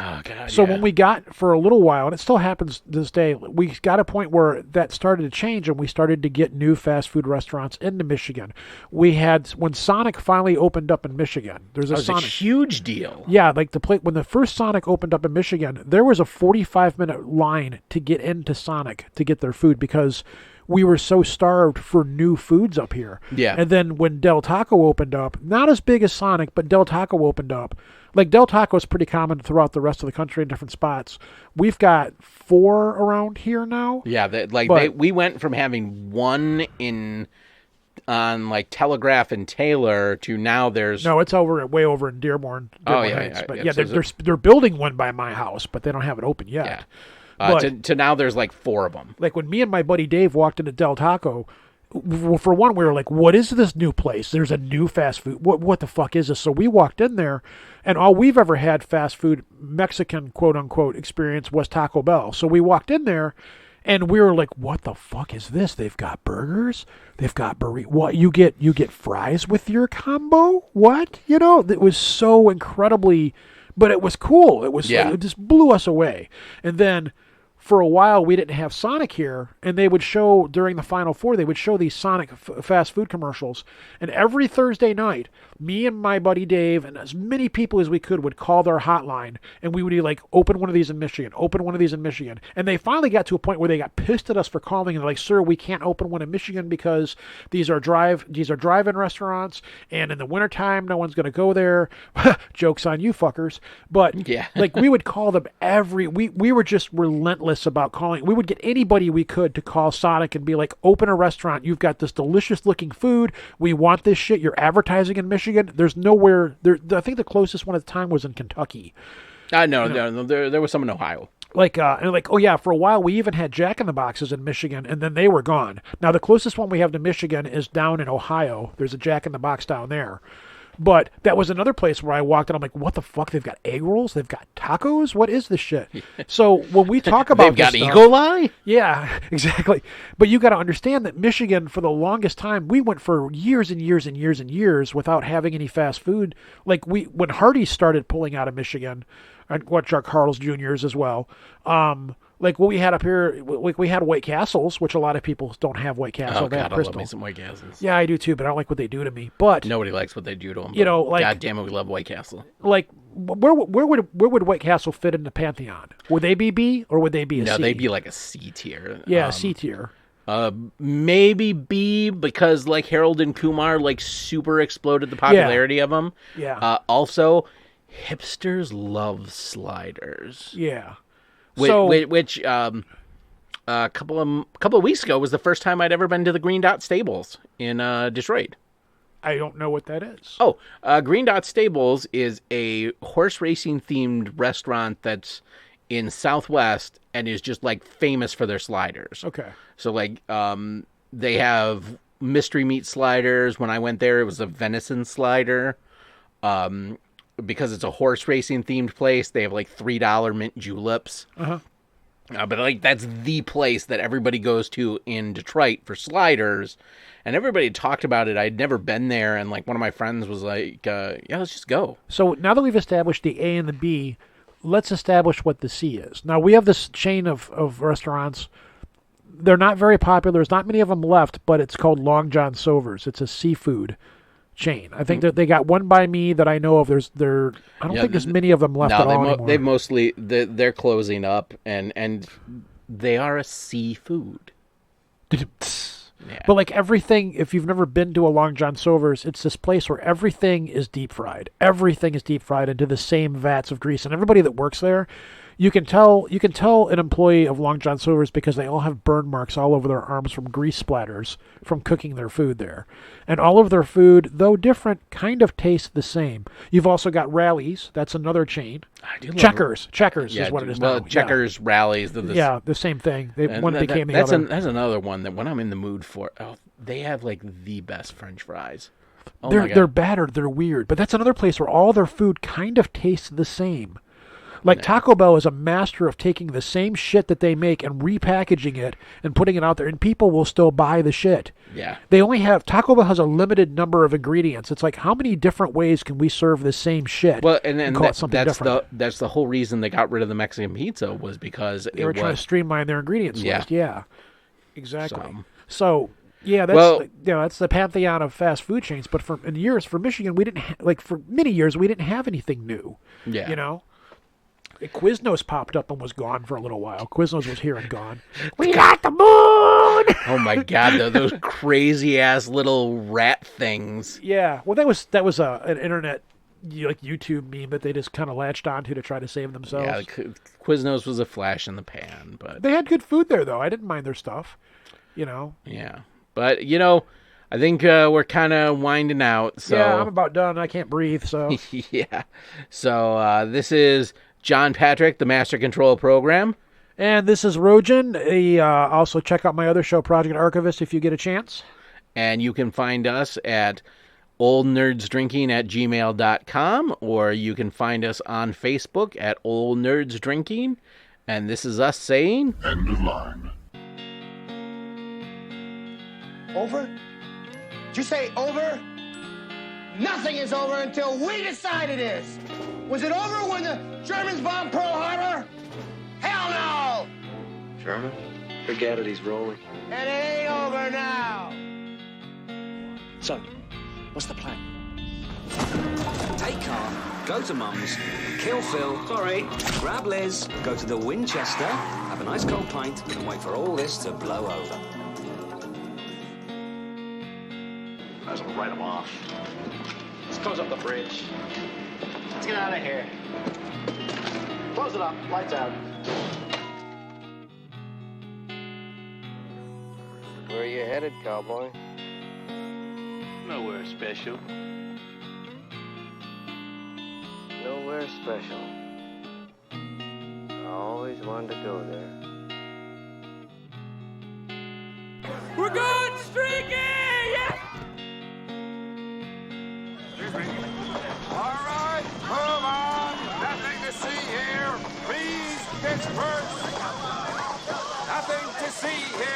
when we got, for a little while, and it still happens this day, we got a point where that started to change and we started to get new fast food restaurants into Michigan. We had, when Sonic finally opened up in Michigan, there's a Sonic. A huge deal. Yeah, like when the first Sonic opened up in Michigan, there was a 45-minute line to get into Sonic to get their food because we were so starved for new foods up here. Yeah. And then when Del Taco opened up, not as big as Sonic, but Del Taco opened up. Like Del Taco is pretty common throughout the rest of the country in different spots. We've got 4 around here now. Yeah, we went from having one on like Telegraph and Taylor to now there's it's way over in Dearborn Heights. But so they're building one by my house, but they don't have it open yet. Yeah. But, to now there's like 4 of them. Like when me and my buddy Dave walked into Del Taco, for one, we were like, what is this new place? There's a new fast food. What the fuck is this? So we walked in there, and all we've ever had fast food Mexican quote-unquote experience was Taco Bell. So we walked in there, and we were like, what the fuck is this? They've got burgers. They've got burritos. What, you get fries with your combo? What? It was so incredibly, but it was cool. It just blew us away. And then for a while, we didn't have Sonic here, and they would show, during the Final Four, they would show these Sonic fast food commercials. And every Thursday night, me and my buddy Dave and as many people as we could would call their hotline, and we would be like, open one of these in Michigan, open one of these in Michigan. And they finally got to a point where they got pissed at us for calling, and they're like, sir, we can't open one in Michigan because these are drive-in restaurants, and in the wintertime, no one's going to go there. Joke's on you fuckers. But yeah. like we would call them we were just relentless about calling. We would get anybody we could to call Sonic and be like, open a restaurant. You've got this delicious looking food. We want this shit. You're advertising in Michigan. There's nowhere there. I think the closest one at the time was in Kentucky. No, there was some in Ohio. Oh yeah, for a while we even had Jack in the Boxes in Michigan, and then they were gone. Now the closest one we have to Michigan is down in Ohio. There's a Jack in the Box down there. But that was another place where I walked and I'm like, what the fuck? They've got egg rolls? They've got tacos? What is this shit? So when we talk about they've got this E. stuff, coli? Yeah, exactly. But you got to understand that Michigan, for the longest time, we went for years and years and years and years without having any fast food. Like when Hardee's started pulling out of Michigan, and which are Carl's Jr.'s as well, like what we had up here, we had White Castles, which a lot of people don't have White Castle. Oh, God, I Crystal. love me some White Castles. Yeah, I do too, but I don't like what they do to me. But nobody likes what they do to them. Like, God damn it, we love White Castle. Like, where would White Castle fit in the pantheon? Would they be B or would they be a C? No, they'd be like a C tier. Yeah, C tier. Maybe B because like Harold and Kumar like super exploded the popularity of them. Yeah. Also, hipsters love sliders. Yeah. Which a couple of weeks ago was the first time I'd ever been to the Green Dot Stables in Detroit. I don't know what that is. Oh, Green Dot Stables is a horse racing themed restaurant that's in Southwest and is just like famous for their sliders. Okay. So like they have mystery meat sliders. When I went there, it was a venison slider. Because it's a horse racing themed place, they have like $3 mint juleps. But like that's the place that everybody goes to in Detroit for sliders, and everybody talked about it. I'd never been there, and like one of my friends was like, "Yeah, let's just go." So now that we've established the A and the B, let's establish what the C is. Now we have this chain of restaurants. They're not very popular. There's not many of them left, but it's called Long John Silver's. It's a seafood chain. I think that they got one by me that I know of. I don't think there's many of them left at all anymore. They mostly they're closing up, and they are a seafood. Yeah. But like everything, if you've never been to a Long John Silver's, it's this place where everything is deep fried. Everything is deep fried into the same vats of grease, and everybody that works there, you can tell an employee of Long John Silver's because they all have burn marks all over their arms from grease splatters from cooking their food there. And all of their food, though different, kind of tastes the same. You've also got Rallies. That's another chain. Checkers. Checkers is what it is now. Checkers, Rallies. The same thing. One became the other. That's another one that when I'm in the mood for, they have like the best French fries. They're battered. They're weird. But that's another place where all their food kind of tastes the same. Like Taco Bell is a master of taking the same shit that they make and repackaging it and putting it out there, and people will still buy the shit. Yeah. Taco Bell has a limited number of ingredients. It's like, how many different ways can we serve the same shit? Well, and call it something different? That's the whole reason they got rid of the Mexican pizza was because they were trying to streamline their ingredients list. Yeah, exactly. So yeah, that's the pantheon of fast food chains. But for Michigan, we didn't for many years we didn't have anything new. Yeah, you know. Quiznos popped up and was gone for a little while. Quiznos was here and gone. We got the moon! Oh my God, those crazy ass little rat things. Yeah, well, that was an internet like YouTube meme that they just kind of latched onto to try to save themselves. Yeah, Quiznos was a flash in the pan, but they had good food there though. I didn't mind their stuff, you know. Yeah, but you know, I think we're kind of winding out. So yeah, I'm about done. I can't breathe. So yeah, so this is John Patrick, the Master Control Program. And this is Rojan. Also, check out my other show, Project Archivist, if you get a chance. And you can find us at oldnerdsdrinking@gmail.com, or you can find us on Facebook at Old Nerds Drinking. And this is us saying... End of line. Over? Did you say over? Nothing is over until we decide it is. Was it over when the Germans bombed Pearl Harbor? Hell no! Sherman? Forget it, he's rolling. And it ain't over now. So, what's the plan? Take car, go to Mum's, kill Phil, sorry, grab Liz, go to the Winchester, have a nice cold pint, and wait for all this to blow over. Might as well write him off. Let's close up the bridge. Let's get out of here. Close it up. Lights out. Where are you headed, cowboy? Nowhere special. Nowhere special. I always wanted to go there. We're going streaking! Yeah! All right, move on. Nothing to see here. Please, Pittsburgh. Nothing to see here.